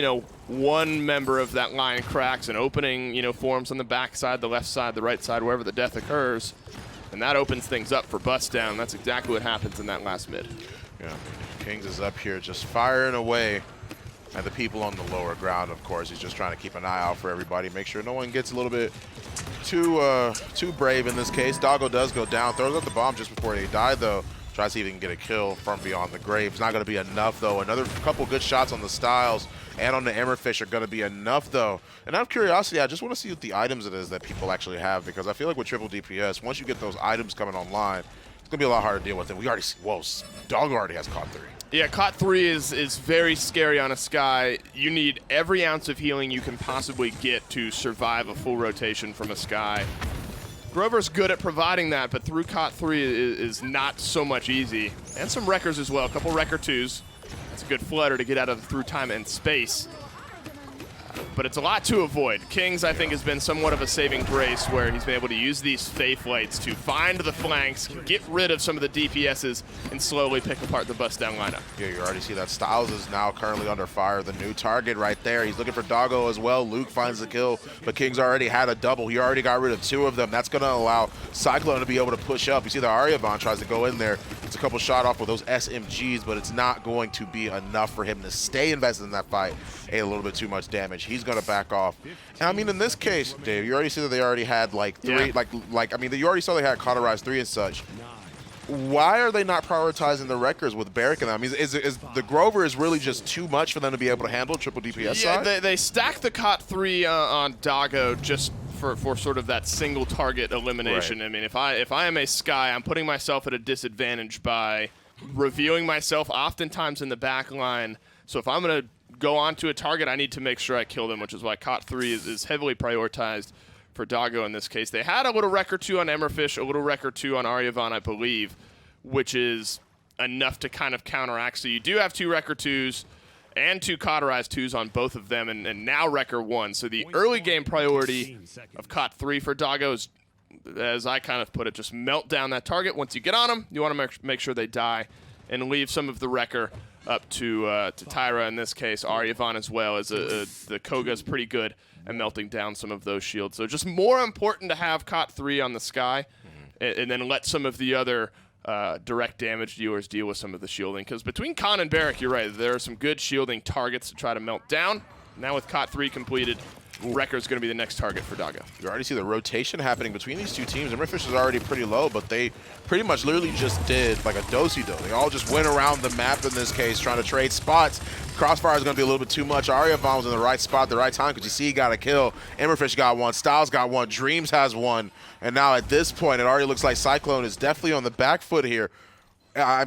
one member of that line cracks, an opening, forms on the backside, the left side, the right side, wherever the death occurs, and that opens things up for Bustdown. That's exactly what happens in that last mid. Yeah, Kings is up here just firing away at the people on the lower ground. Of course, he's just trying to keep an eye out for everybody, make sure no one gets a little bit too brave in this case. Doggo does go down, throws out the bomb just before he died, though. Tries to even get a kill from beyond the grave. It's not going to be enough, though. Another couple good shots on the Styles and on the Emberfish are going to be enough, though. And out of curiosity, I just want to see what the items it is that people actually have, because I feel like with triple DPS, once you get those items coming online, it's going to be a lot harder to deal with. And we already see, whoa, Doggo already has caught 3. Yeah, caught 3 is very scary on a Sky. You need every ounce of healing you can possibly get to survive a full rotation from a Sky. Grover's good at providing that, but through caught 3 is not so much easy. And some wreckers as well, a couple wrecker 2s. That's a good flutter to get out of through time and space. But it's a lot to avoid. Kings, I think, has been somewhat of a saving grace where he's been able to use these Faith Lights to find the flanks, get rid of some of the DPSs, and slowly pick apart the Bustdown lineup. Yeah, you already see that Styles is now currently under fire. The new target right there. He's looking for Doggo as well. Luke finds the kill, but Kings already had a double. He already got rid of 2 of them. That's going to allow Cyclone to be able to push up. You see the Aryavon tries to go in there. It's a couple shot off with those SMGs, but it's not going to be enough for him to stay invested in that fight. A little bit too much damage. He's going to back off. And I mean, in this case, Dave, you already see that they already had like 3, you already saw they had cauterized 3 and such. Why are they not prioritizing the wreckers with Barrick and them? I mean, is the Grover is really just too much for them to be able to handle triple DPS side? Yeah, they stack the caught 3 on Doggo just for sort of that single target elimination. Right. I mean, if I am a Sky, I'm putting myself at a disadvantage by revealing myself oftentimes in the back line. So if I'm going to go on to a target, I need to make sure I kill them, which is why caught 3 is heavily prioritized for Doggo in this case. They had a little wrecker 2 on Emberfish, a little wrecker 2 on Aryavon, I believe, which is enough to kind of counteract. So you do have 2 wrecker 2s and 2 cauterized 2s on both of them, and now wrecker 1. So the early game priority of caught 3 for Doggo is, as I kind of put it, just melt down that target. Once you get on them, you want to make sure they die and leave some of the wrecker up to Tyra in this case, Aryavon as well, as the Koga's pretty good at melting down some of those shields. So just more important to have caught 3 on the Sky, and then let some of the other direct damage dealers deal with some of the shielding. Because between Khan and Barrick, you're right, there are some good shielding targets to try to melt down. Now with caught 3 completed, Wrecker's going to be the next target for Doggo. You already see the rotation happening between these 2 teams. Emberfish is already pretty low, but they pretty much literally just did like a do-si-do. They all just went around the map in this case, trying to trade spots. Crossfire is going to be a little bit too much. Aryavon was in the right spot at the right time because you see he got a kill. Emberfish got 1. Styles got 1. Dreams has 1. And now at this point, it already looks like Cyclone is definitely on the back foot here. I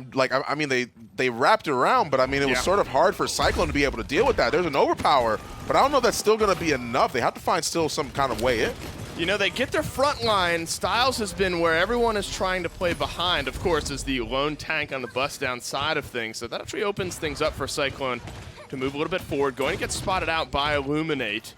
mean, they wrapped around, but I mean, it was sort of hard for Cyclone to be able to deal with that. There's an overpower, but I don't know if that's still going to be enough. They have to find still some kind of way in. You know, they get their front line. Styles has been where everyone is trying to play behind, of course, as the lone tank on the Bustdown side of things. So that actually opens things up for Cyclone to move a little bit forward. Going to get spotted out by Illuminate,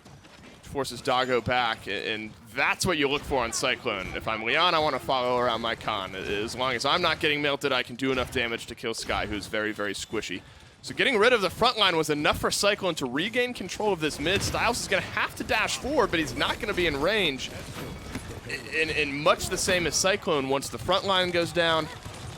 which forces Doggo back. And that's what you look for on Cyclone. If I'm Leon, I want to follow around my con. As long as I'm not getting melted, I can do enough damage to kill Sky, who's very, very squishy. So getting rid of the front line was enough for Cyclone to regain control of this mid. Styles is going to have to dash forward, but he's not going to be in range. In much the same as Cyclone, once the front line goes down,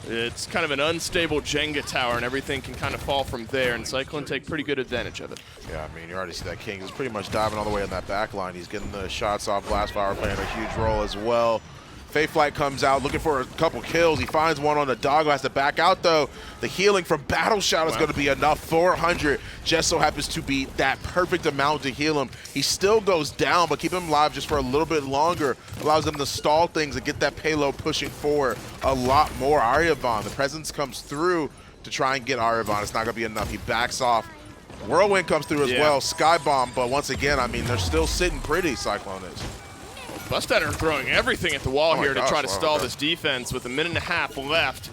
it's kind of an unstable Jenga tower, and everything can kind of fall from there, and Cyclone take pretty good advantage of it. Yeah, I mean, you already see that King is pretty much diving all the way in that back line. He's getting the shots off. Blastfire playing a huge role as well. Fate Flight comes out looking for a couple kills. He finds one on the Doggo, has to back out though. The healing from Battle Shout is going to be enough. 400 just so happens to be that perfect amount to heal him. He still goes down, but keep him alive just for a little bit longer. Allows them to stall things and get that payload pushing forward a lot more. Aryavon, the presence comes through to try and get Aryavon. It's not going to be enough. He backs off. Whirlwind comes through as well. Skybomb, but once again, I mean, they're still sitting pretty, Cyclone is. Bustdown are throwing everything at the wall here to try to stall this defense with a minute and a half left.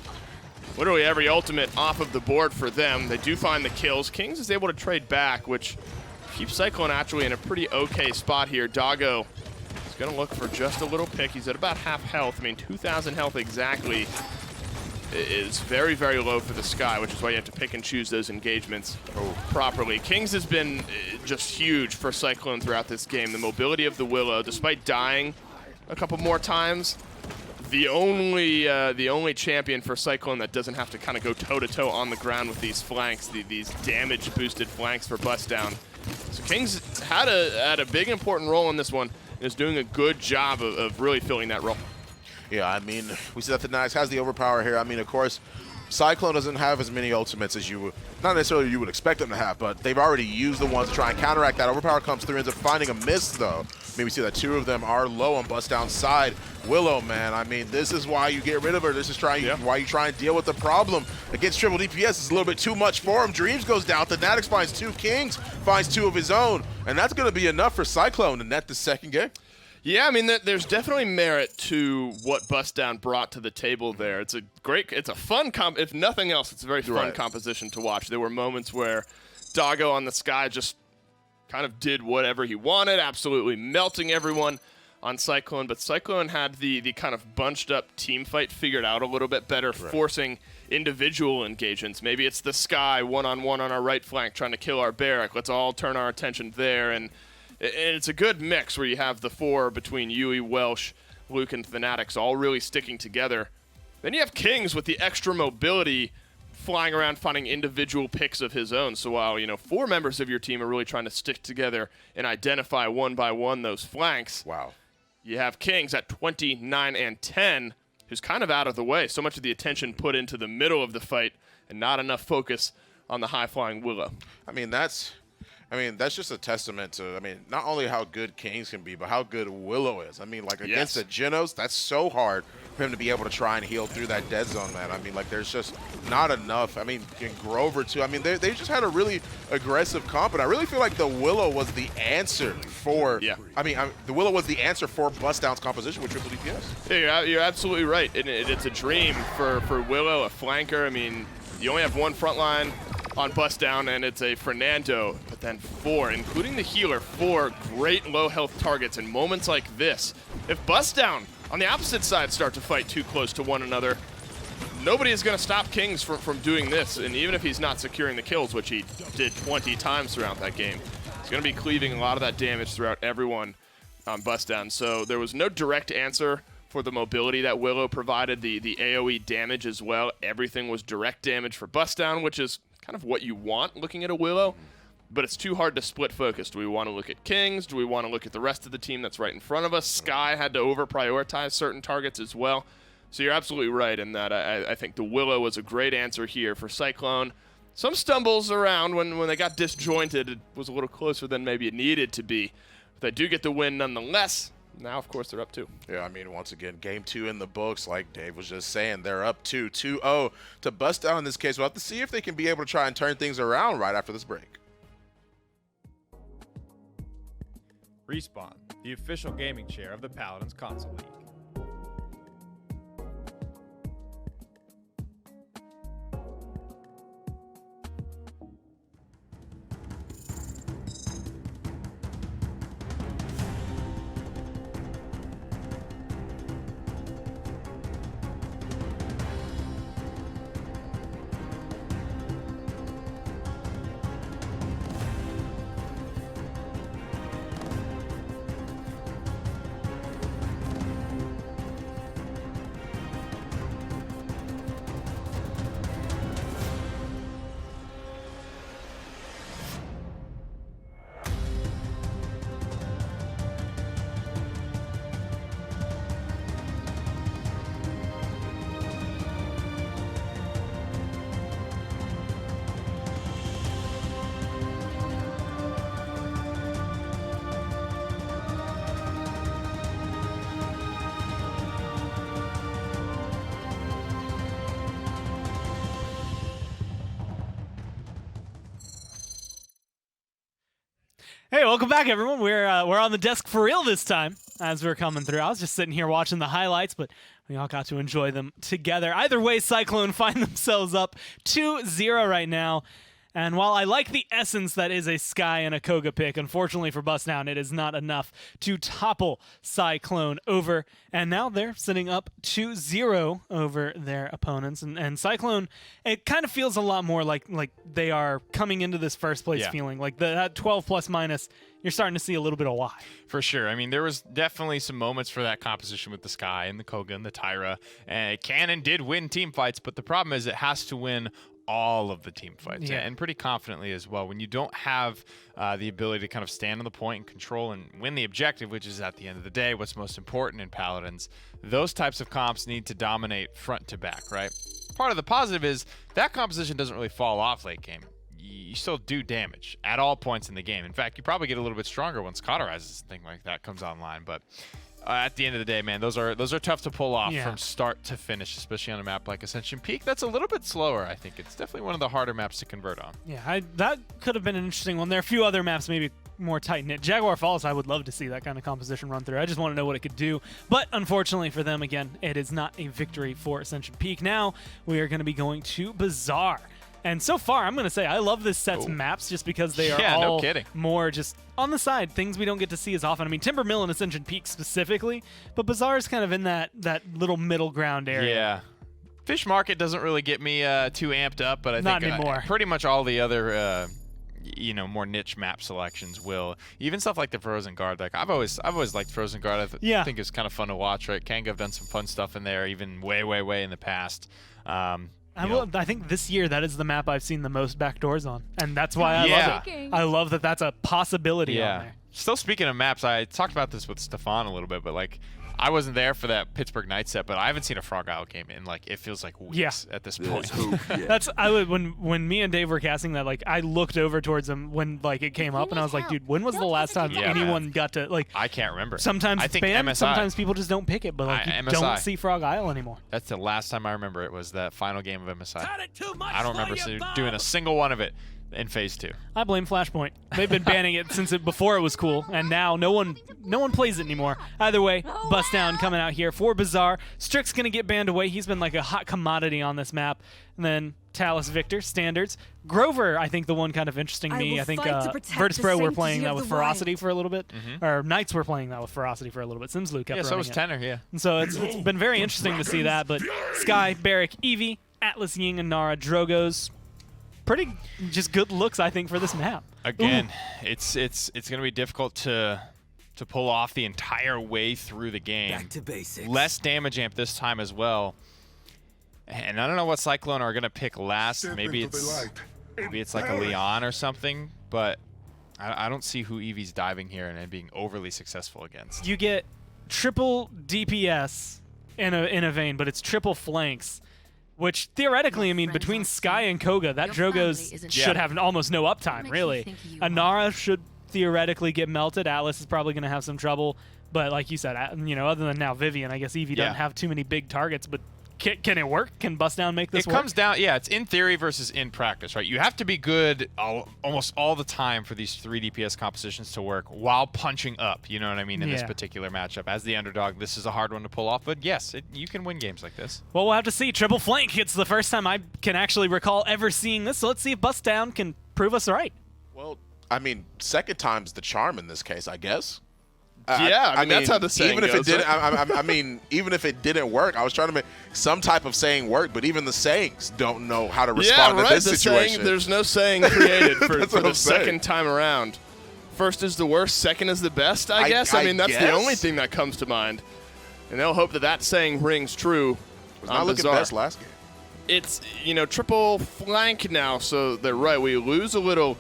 Literally every ultimate off of the board for them. They do find the kills. Kings is able to trade back, which keeps Cyclone actually in a pretty okay spot here. Doggo is going to look for just a little pick. He's at about half health. I mean, 2,000 health exactly is very, very low for the Sky, which is why you have to pick and choose those engagements properly. Kings has been just huge for Cyclone throughout this game. The mobility of the Willow, despite dying a couple more times, the only champion for Cyclone that doesn't have to kind of go toe-to-toe on the ground with these flanks, these damage-boosted flanks for Bustdown. So Kings had a big important role in this one and is doing a good job of really filling that role. Yeah, I mean, we see that the Knights has the overpower here. I mean, of course, Cyclone doesn't have as many ultimates as you would, not necessarily you would expect them to have, but they've already used the ones to try and counteract that. Overpower comes through, ends up finding a miss, though. I mean, we see that two of them are low on Bustdown's side. Willow, man, I mean, this is why you get rid of her. This is why you try and deal with the problem. Against triple DPS, it's a little bit too much for him. Dreams goes down. Thanatic finds two. Kings finds two of his own, and that's going to be enough for Cyclone to net the second game. Yeah, I mean, there's definitely merit to what Bustdown brought to the table there. It's a fun if nothing else, it's a very fun composition to watch. There were moments where Doggo on the Sky just kind of did whatever he wanted, absolutely melting everyone on Cyclone, but Cyclone had the kind of bunched up team fight figured out a little bit better, forcing individual engagements. Maybe it's the Sky one-on-one on our right flank trying to kill our barrack. Let's all turn our attention there, and it's a good mix where you have the four between Yui, Welsh, Luke, and Fanatics all really sticking together. Then you have Kings with the extra mobility flying around finding individual picks of his own. So while, four members of your team are really trying to stick together and identify one by one those flanks, you have Kings at 29 and 10, who's kind of out of the way. So much of the attention put into the middle of the fight and not enough focus on the high-flying Willow. I mean, that's just a testament to, not only how good Kings can be, but how good Willow is. I mean, like, against the Genos, that's so hard for him to be able to try and heal through that dead zone, man. I mean, like, there's just not enough. I mean, in Grover, too. I mean, they just had a really aggressive comp, and I really feel like the Willow was the answer for, the Willow was the answer for Bustdown's composition with triple DPS. Yeah, you're absolutely right. It's a dream for Willow, a flanker. I mean, you only have one front line on Bustdown, and it's a Fernando, but then four, including the healer, four great low health targets. In moments like this, if Bustdown on the opposite side start to fight too close to one another, nobody is going to stop Kings from doing this. And even if he's not securing the kills, which he did 20 times throughout that game, he's going to be cleaving a lot of that damage throughout everyone on Bustdown. So there was no direct answer for the mobility that Willow provided, the AoE damage as well. Everything was direct damage for Bustdown, which is kind of what you want looking at a Willow, but it's too hard to split focus. Do we want to look at Kings? Do we want to look at the rest of the team that's right in front of us? Sky had to over-prioritize certain targets as well. So you're absolutely right in that. I think the Willow was a great answer here for Cyclone. Some stumbles around when they got disjointed. It was a little closer than maybe it needed to be. But they do get the win nonetheless. Now, of course, they're up 2. Yeah, I mean, once again, game 2 in the books, like Dave was just saying. They're up 2-0 to Bustdown in this case. We'll have to see if they can be able to try and turn things around right after this break. Respawn. the official gaming chair of the Paladins Console League. Hey, welcome back, everyone. We're on the desk for real this time as we're coming through. I was just sitting here watching the highlights, but we all got to enjoy them together. Either way, Cyclone find themselves up 2-0 right now. And while I like the essence that is a Sky and a Koga pick, unfortunately for Bustdown, it is not enough to topple Cyclone over. And now they're sitting up 2-0 over their opponents. And Cyclone, it kind of feels a lot more like they are coming into this first place feeling. Like that 12 plus minus, you're starting to see a little bit of why. For sure. I mean, there was definitely some moments for that composition with the Sky and the Koga and the Tyra. And Cannon did win team fights, but the problem is it has to win all of the team fights, and pretty confidently as well. When you don't have the ability to kind of stand on the point and control and win the objective, which is at the end of the day what's most important in Paladins, those types of comps need to dominate front to back, right? Part of the positive is that composition doesn't really fall off late game. You still do damage at all points in the game. In fact, you probably get a little bit stronger once Cauterizes and thing like that comes online, but at the end of the day, man, those are tough to pull off from start to finish, especially on a map like Ascension Peak. That's a little bit slower, I think. It's definitely one of the harder maps to convert on. Yeah, that could have been an interesting one. There are a few other maps maybe more tight-knit. Jaguar Falls, I would love to see that kind of composition run through. I just want to know what it could do. But unfortunately for them, again, it is not a victory for Ascension Peak. Now we are going to be going to Bazaar. And so far, I'm going to say I love this set's maps just because they are all more just on the side, things we don't get to see as often. I mean, Timber Mill and Ascension Peak specifically, but Bazaar is kind of in that little middle ground area. Yeah. Fish Market doesn't really get me too amped up, but I Not think anymore. Pretty much all the other more niche map selections will. Even stuff like the Frozen Guard. Like I've always liked Frozen Guard. I think it's kind of fun to watch, right? Kanga have done some fun stuff in there, even way in the past. I think this year that is the map I've seen the most backdoors on, and that's why I love it. I love that that's a possibility on there. Still speaking of maps, I talked about this with Stefan a little bit, but like I wasn't there for that Pittsburgh night set, but I haven't seen a Frog Isle game in like it feels like weeks at this point. When me and Dave were casting that, like I looked over towards him when like it came up, and I was like, dude, when was the last time anyone got to like? I can't rember. Sometimes it's banned, sometimes people just don't pick it, but like you don't see Frog Isle anymore. That's the last time I remember it was that final game of MSI. I don't remember doing a single one of it in Phase 2. I blame Flashpoint. They've been banning it since before it was cool, and now no one plays it anymore. Either way, Bustdown coming out here for Bazaar. Strick's gonna get banned away. He's been like a hot commodity on this map. And then Talus Victor, standards. Grover, I think the one kind of interesting to me. I think Virtus Pro were playing that with Ferocity for a little bit, or Knights were playing that with Ferocity for a little bit. Simslu kept running so was Tenor, And so it's been very interesting to see that. But Sky, Barrick, Eevee, Atlas, Ying, and Nara, Drogos. Pretty just good looks, I think, for this map. Again, it's going to be difficult to pull off the entire way through the game. Back to basics. Less damage amp this time as well. And I don't know what Cyclone are going to pick last. Maybe it's like a Leon or something, but I don't see who Eevee's diving here and being overly successful against. You get triple DPS in a vein, but it's triple flanks. Which, theoretically, I mean, between Sky and Koga, that Drogos should have almost no uptime, really. Nara should theoretically get melted. Atlas is probably going to have some trouble. But like you said, other than now Vivian, I guess Eevee doesn't have too many big targets. But Can it work? Can Bustdown make this It work? comes down, yeah, it's in theory versus in practice, right? You have to be good almost all the time for these 3 DPS compositions to work while punching up, you know what I mean, in this particular matchup. As the underdog, this is a hard one to pull off, but yes, you can win games like this. Well, we'll have to see. Triple flank. It's the first time I can actually recall ever seeing this, so let's see if Bustdown can prove us right. Well, I mean, second time's the charm in this case, I guess. Yeah, I mean, that's how the saying even if goes, it didn't, right? I mean, even if it didn't work, I was trying to make some type of saying work, but even the sayings don't know how to respond to this situation. Saying, there's no saying created for the I'm saying. second time around. First is the worst, second is the best, I guess. I mean, that's the only thing that comes to mind. And they'll hope that that saying rings true. It was not looking best last game. It's, triple flank now, so they're right. We lose a little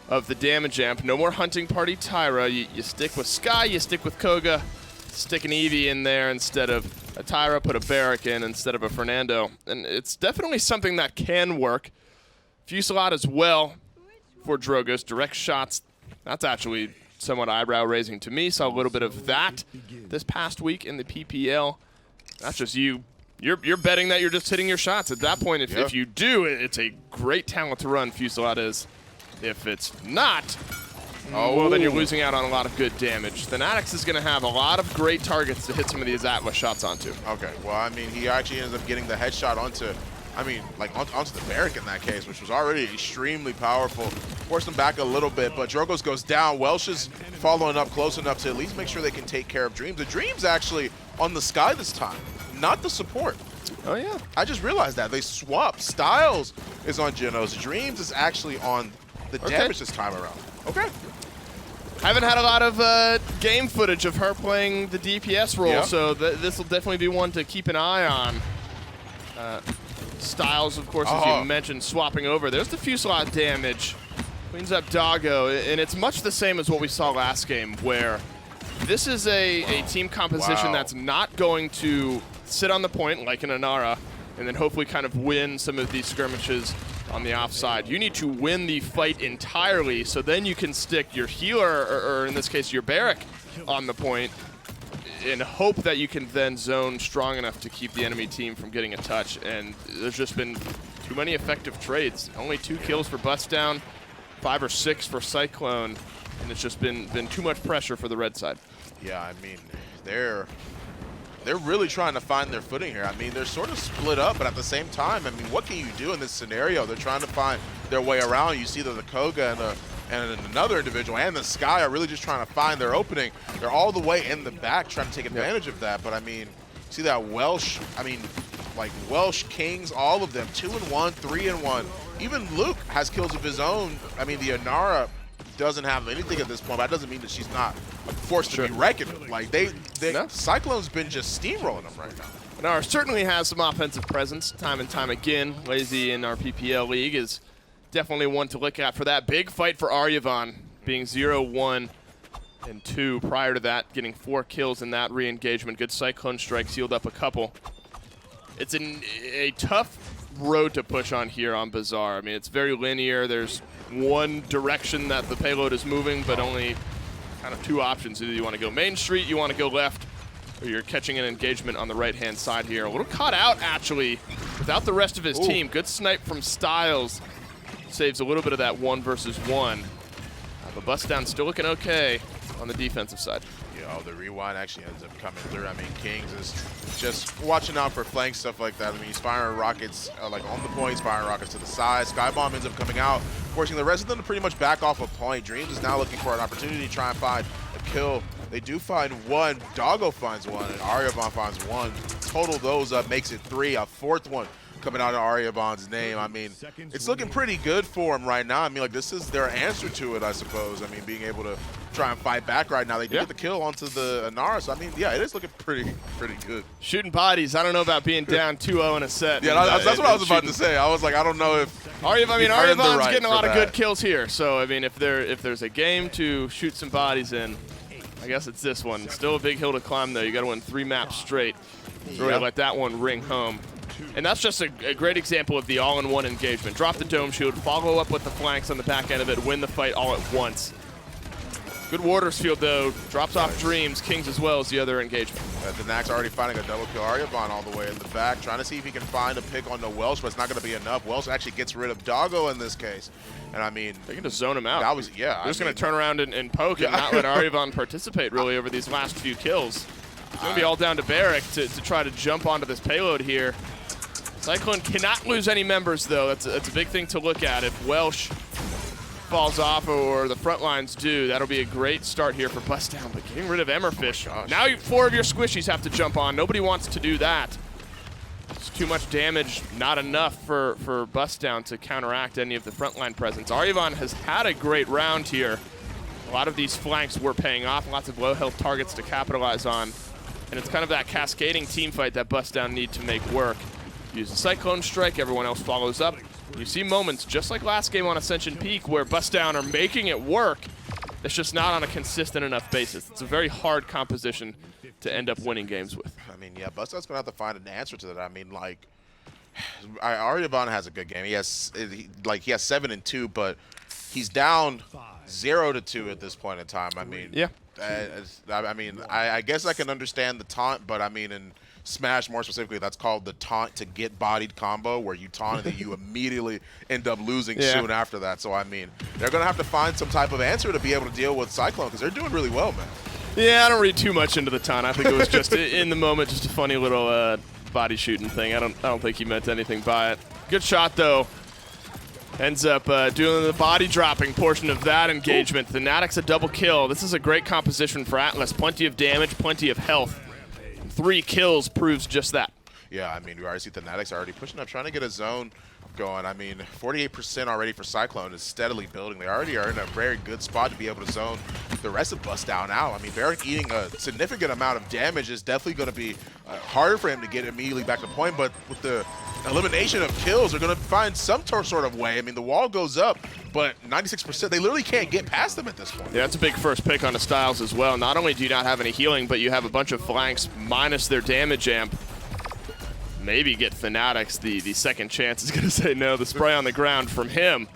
of the damage amp. No more hunting party Tyra. You stick with Sky, you stick with Koga, stick an Eevee in there instead of a Tyra, put a Barrack in instead of a Fernando. And it's definitely something that can work. Fusillade as well for Drogoz. Direct shots, that's actually somewhat eyebrow-raising to me. Saw a little bit of that this past week in the PPL. That's just you. You're betting that you're just hitting your shots. At that point, if you do, it's a great talent to run, Fusillade is. If it's not, well, then you're losing out on a lot of good damage. Fanatics is going to have a lot of great targets to hit some of these Atlas shots onto. Okay, well, I mean, he actually ends up getting the headshot onto the Barrack in that case, which was already extremely powerful. Forced him back a little bit, but Drogoz goes down. Welsh is following up close enough to at least make sure they can take care of Dreams. The Dreams actually on the Sky this time, not the support. Oh, yeah. I just realized that. They swapped. Styles is on Genos. Dreams is actually on the damage this time around. Okay. Haven't had a lot of game footage of her playing the DPS role, so this will definitely be one to keep an eye on. Styles, of course, as you mentioned, swapping over. There's the Fusillade damage. Cleans up Doggo, and it's much the same as what we saw last game, where this is a team composition that's not going to sit on the point like an Inara, and then hopefully kind of win some of these skirmishes on the offside. You need to win the fight entirely, so then you can stick your healer, or in this case your Barrack, on the point, and hope that you can then zone strong enough to keep the enemy team from getting a touch. And there's just been too many effective trades. Only 2 kills for Bustdown, 5 or 6 for Cyclone, and it's just been too much pressure for the red side. Yeah, I mean, they're really trying to find their footing here. I mean, they're sort of split up, but at the same time, I mean, what can you do in this scenario? They're trying to find their way around. You see that the Koga and another individual and the Sky are really just trying to find their opening. They're all the way in the back trying to take advantage of that. But I mean, see that Welsh, I mean, like Welsh, Kings, all of them, 2-1, 3-1. Even Luke has kills of his own. I mean, the Inara doesn't have anything at this point, but that doesn't mean that she's not forced to be reckoned with. Like, Cyclone's been just steamrolling them right now. Inara certainly has some offensive presence time and time again. Lazy in our PPL league is definitely one to look at for that big fight for Aryavan, being 0-1 and 2 prior to that, getting 4 kills in that re-engagement. Good Cyclone strike, sealed up a couple. It's a tough road to push on here on Bazaar. I mean, it's very linear. There's one direction that the payload is moving, but only kind of 2 options. Either you want to go main street, you want to go left, or you're catching an engagement on the right-hand side here. A little caught out, actually, without the rest of his team. Good snipe from Styles. Saves a little bit of that 1 versus 1. But Bustdown still looking okay on the defensive side. Yeah, the rewind actually ends up coming through. I mean, Kings is just watching out for flank stuff like that. I mean, he's firing rockets like on the point, he's firing rockets to the side. Skybomb ends up coming out, forcing the rest of them to pretty much back off a point. Dreams is now looking for an opportunity to try and find a kill. They do find 1. Doggo finds 1, and Aryavan finds 1. Total those up makes it 3. A 4th one coming out of Aryavan's name. I mean, it's looking pretty good for him right now. I mean, like, this is their answer to it, I suppose. I mean, being able to try and fight back right now. They do get the kill onto the Inara, so I mean, yeah, it is looking pretty good. Shooting bodies. I don't know about being down 2-0 in a set. Yeah, that's what I was about to say. I was like, I don't know if Aryavan's getting a lot of good kills here. So, I mean, if there's a game to shoot some bodies in, I guess it's this one. Still a big hill to climb, though. You got to win 3 maps straight. Really let that one ring home. And that's just a great example of the all-in-one engagement. Drop the dome shield, follow up with the flanks on the back end of it, win the fight all at once. Good Watersfield, though. Drops off Dreams, Kings as well as the other engagement. The Nax already finding a double kill. Aryabon all the way in the back, trying to see if he can find a pick on the Welsh, but it's not going to be enough. Welsh actually gets rid of Doggo in this case. And I mean, they can just zone him out. That was, yeah. They're just going to turn around and poke and not let Aryabon participate really over these last few kills. It's going to be all down to Barrick to try to jump onto this payload here. Cyclone cannot lose any members, though. That's a big thing to look at. If Welsh falls off or the front lines do, that'll be a great start here for Bustdown. But getting rid of Emmerfish. Now 4 of your squishies have to jump on. Nobody wants to do that. It's too much damage, not enough for Bustdown to counteract any of the frontline presence. Aryabon has had a great round here. A lot of these flanks were paying off, lots of low health targets to capitalize on. And it's kind of that cascading team fight that Bustdown need to make work. Use the Cyclone Strike, everyone else follows up. You see moments, just like last game on Ascension Peak, where Bustdown are making it work. It's just not on a consistent enough basis. It's a very hard composition to end up winning games with. I mean, yeah, Bustdown's going to have to find an answer to that. I mean, like, Aryabon has a good game. He has 7 and 2, but he's down 0-2 at this point in time. I mean, yeah. I guess I can understand the taunt, but I mean, in Smash more specifically, that's called the taunt to get bodied combo, where you taunt and then you immediately end up losing soon after that. So I mean, they're gonna have to find some type of answer to be able to deal with Cyclone, because they're doing really well, man. Yeah, I don't read too much into the taunt. I think it was just in the moment, just a funny little body shooting thing. I don't think he meant anything by it. Good shot though. Ends up doing the body dropping portion of that engagement. The Fnatic's a double kill. This is a great composition for Atlas. Plenty of damage, plenty of health. 3 kills proves just that. Yeah, I mean, we already see the Fnatic's already pushing up, trying to get a zone going. I mean, 48% already for Cyclone is steadily building. They already are in a very good spot to be able to zone the rest of Bustdown out. I mean, Barrick eating a significant amount of damage is definitely going to be harder for him to get immediately back to point, but with the elimination of kills, they're going to find some sort of way. I mean, the wall goes up, but 96%, they literally can't get past them at this point. Yeah, that's a big first pick on the Styles as well. Not only do you not have any healing, but you have a bunch of flanks minus their damage amp. Maybe get Fnatic's the second chance. Is going to say no. The spray on the ground from him.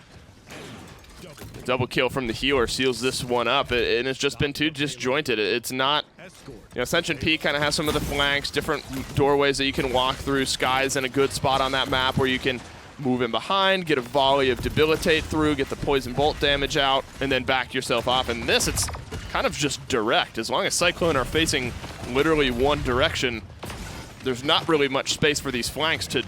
Double kill from the healer seals this one up, and it's just been too disjointed. It's not, Ascension Peak kind of has some of the flanks, different doorways that you can walk through. Sky's in a good spot on that map where you can move in behind, get a volley of debilitate through, get the poison bolt damage out, and then back yourself off. And this, it's kind of just direct. As long as Cyclone are facing literally one direction, there's not really much space for these flanks to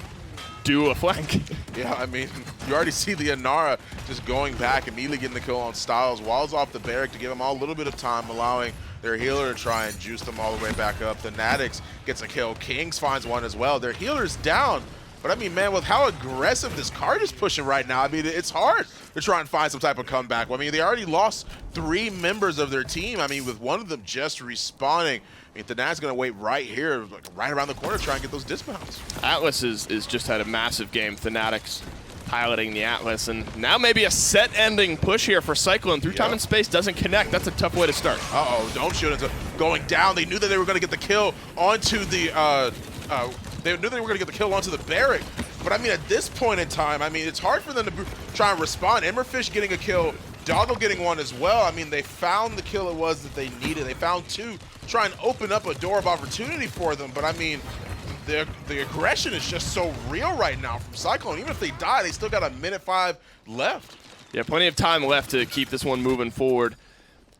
do a flank. Yeah, I mean, you already see the Inara just going back, immediately getting the kill on Styles, walls off the Barrick to give them all a little bit of time, allowing their healer to try and juice them all the way back up. The Fnatic gets a kill. Kings finds one as well. Their healer's down. But I mean, man, with how aggressive this card is pushing right now, I mean, it's hard to try and find some type of comeback. I mean, they already lost 3 members of their team. I mean, with one of them just respawning. I mean, the Nat's going to wait right here, like right around the corner, try and get those dismounts. Atlas is just had a massive game. Fnatic's piloting the Atlas, and now maybe a set-ending push here for Cyclone. Through time and space doesn't connect. That's a tough way to start. Uh-oh, don't shoot into going down. They knew that they were going to get the kill onto the they knew they were going to get the kill onto the Barrick. But I mean, at this point in time, I mean, it's hard for them to try and respond. Emmerfish getting a kill, Doggo getting one as well. I mean, they found the kill it was that they needed. They found 2, try and open up a door of opportunity for them. But I mean, the aggression is just so real right now from Cyclone. Even if they die, they still got 1:05 left. Yeah, plenty of time left to keep this one moving forward.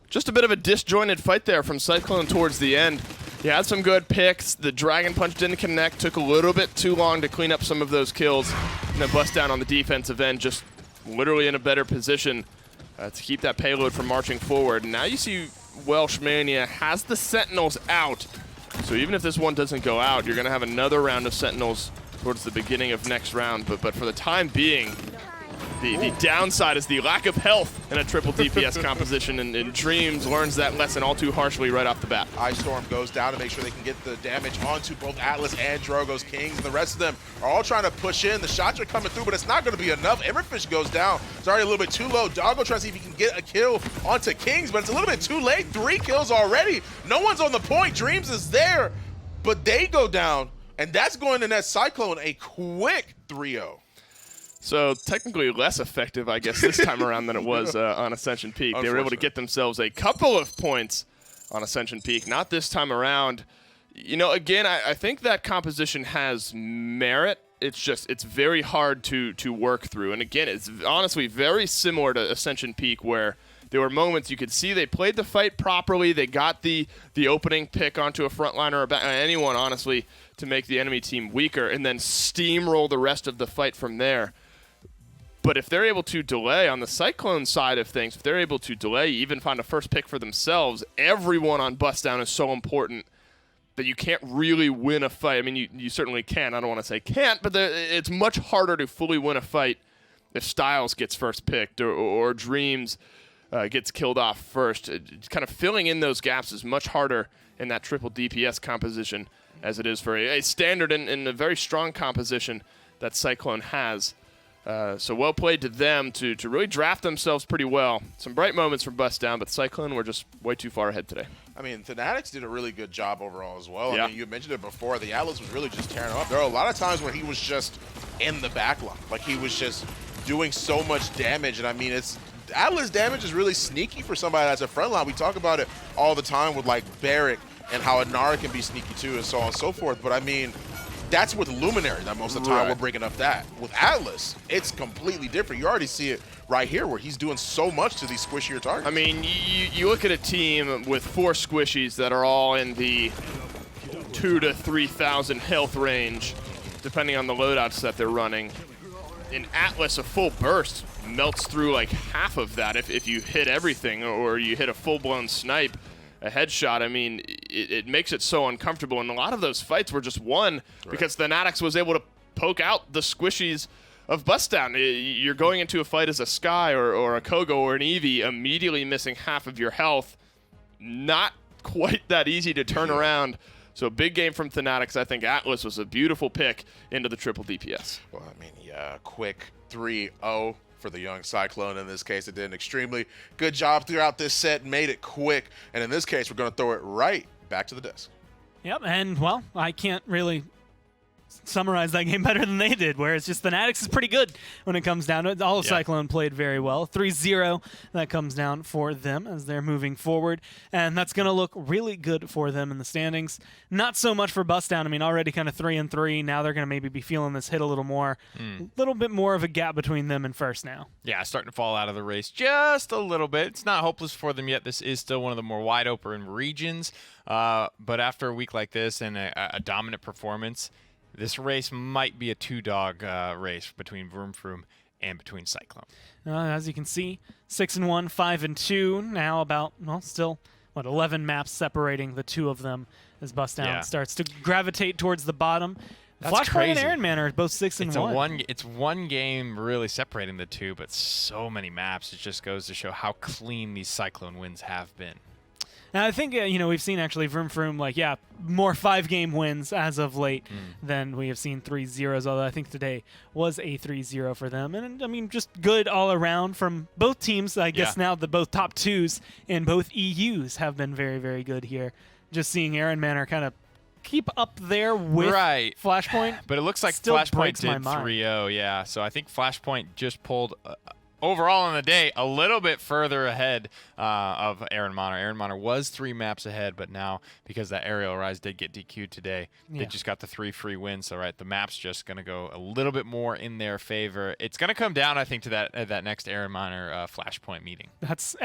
Just a bit of a disjointed fight there from Cyclone towards the end. He had some good picks. The Dragon Punch didn't connect. Took a little bit too long to clean up some of those kills. And then Bustdown on the defensive end, just literally in a better position to keep that payload from marching forward. And now you see Welsh Mania has the Sentinels out. So even if this one doesn't go out, you're going to have another round of Sentinels towards the beginning of next round. But for the time being, the downside is the lack of health in a triple DPS composition, and Dreams learns that lesson all too harshly right off the bat. Ice Storm goes down to make sure they can get the damage onto both Atlas and Drogo's Kings, and the rest of them are all trying to push in. The shots are coming through, but it's not going to be enough. Emmerfish goes down. It's already a little bit too low. Doggo tries to see if he can get a kill onto Kings, but it's a little bit too late. 3 kills already. No one's on the point. Dreams is there, but they go down, and that's going to net Cyclone a quick 3-0. So technically less effective, I guess, this time around than it was on Ascension Peak. They were able to get themselves a couple of points on Ascension Peak. Not this time around. You know, again, I think that composition has merit. It's very hard to work through. And again, it's honestly very similar to Ascension Peak, where there were moments you could see they played the fight properly. They got the opening pick onto a frontliner or anyone, honestly, to make the enemy team weaker, and then steamroll the rest of the fight from there. But if they're able to delay on the Cyclone side of things, if they're able to delay, even find a first pick for themselves, everyone on Bustdown is so important that you can't really win a fight. I mean, you certainly can. I don't want to say can't, but it's much harder to fully win a fight if Styles gets first picked or Dreams gets killed off first. Kind of filling in those gaps is much harder in that triple DPS composition as it is for a standard and a very strong composition that Cyclone has. So well played to them to really draft themselves pretty well. Some bright moments from Bustdown, but Cyclone were just way too far ahead today. I mean, Fanatics did a really good job overall as well. Yeah. I mean, you mentioned it before. The Atlas was really just tearing them up. There are a lot of times where he was just in the backline. Like, he was just doing so much damage. And, I mean, Atlas damage is really sneaky for somebody that's a frontline. We talk about it all the time with, like, Barrick and how Inara can be sneaky, too, and so on and so forth. But, I mean, that's with Luminary that most of the time we're bringing up that. With Atlas, it's completely different. You already see it right here where he's doing so much to these squishier targets. I mean, you look at a team with 4 squishies that are all in the 2,000 to 3,000 health range, depending on the loadouts that they're running. In Atlas, a full burst melts through like half of that if you hit everything or you hit a full-blown snipe. A headshot, I mean, it makes it so uncomfortable. And a lot of those fights were just won because Fanatics was able to poke out the squishies of Bustdown. You're going into a fight as a Sky or a Kogo or an Eevee, immediately missing half of your health. Not quite that easy to turn around. So big game from Fanatics. I think Atlas was a beautiful pick into the triple DPS. Well, I mean, yeah, quick 3-0. For the young Cyclone in this case. It did an extremely good job throughout this set, made it quick, and in this case, we're going to throw it right back to the desk. Yep, and, well, I can't really summarize that game better than they did, where it's just Fanatics is pretty good when it comes down to it. All of Cyclone played very well. 3-0, that comes down for them as they're moving forward, and that's going to look really good for them in the standings. Not so much for Bustdown. I mean, already kind of 3-3. Now they're going to maybe be feeling this hit a little more. A little bit more of a gap between them and first now. Yeah, starting to fall out of the race just a little bit. It's not hopeless for them yet. This is still one of the more wide open regions, but after a week like this and a dominant performance, this race might be a two-dog race between Vroom Vroom and between Cyclone. As you can see, 6-1, 5-2. Now about, well, still, 11 maps separating the two of them as Bustdown starts to gravitate towards the bottom. That's Flashpoint crazy. and Iron Man are both 6-1. It's one game really separating the two, but so many maps. It just goes to show how clean these Cyclone wins have been. Now, I think, we've seen actually Vroom Vroom, more 5-game wins as of late than we have seen 3-0s, although I think today was a 3-0 for them. And, I mean, just good all around from both teams. I guess now the both top twos in both EUs have been very, very good here. Just seeing Aaron Manor kind of keep up there with Flashpoint. But it looks like still Flashpoint did 3-0, yeah. So I think Flashpoint just pulled... overall in the day, a little bit further ahead of Aaron Monner. Aaron Monner was 3 maps ahead, but now, because that Aerial Rise did get DQ'd today, they just got the 3 free wins. So, the map's just going to go a little bit more in their favor. It's going to come down, I think, to that next Aaron Monner Flashpoint meeting. That's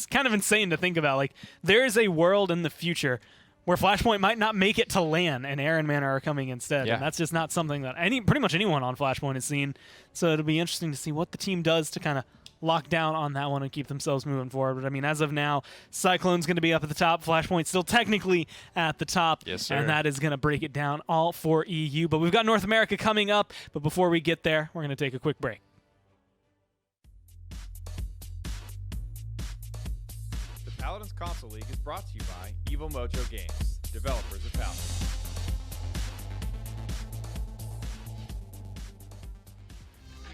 kind of insane to think about. There is a world in the future where Flashpoint might not make it to LAN and Aaron Manor are coming instead. Yeah. And that's just not something that pretty much anyone on Flashpoint has seen. So it'll be interesting to see what the team does to kind of lock down on that one and keep themselves moving forward. But, I mean, as of now, Cyclone's going to be up at the top. Flashpoint still technically at the top. Yes, sir. And that is going to break it down all for EU. But we've got North America coming up. But before we get there, we're going to take a quick break. The Paladins Console League is brought to you by Evil Mojo Games, developers of Paladins.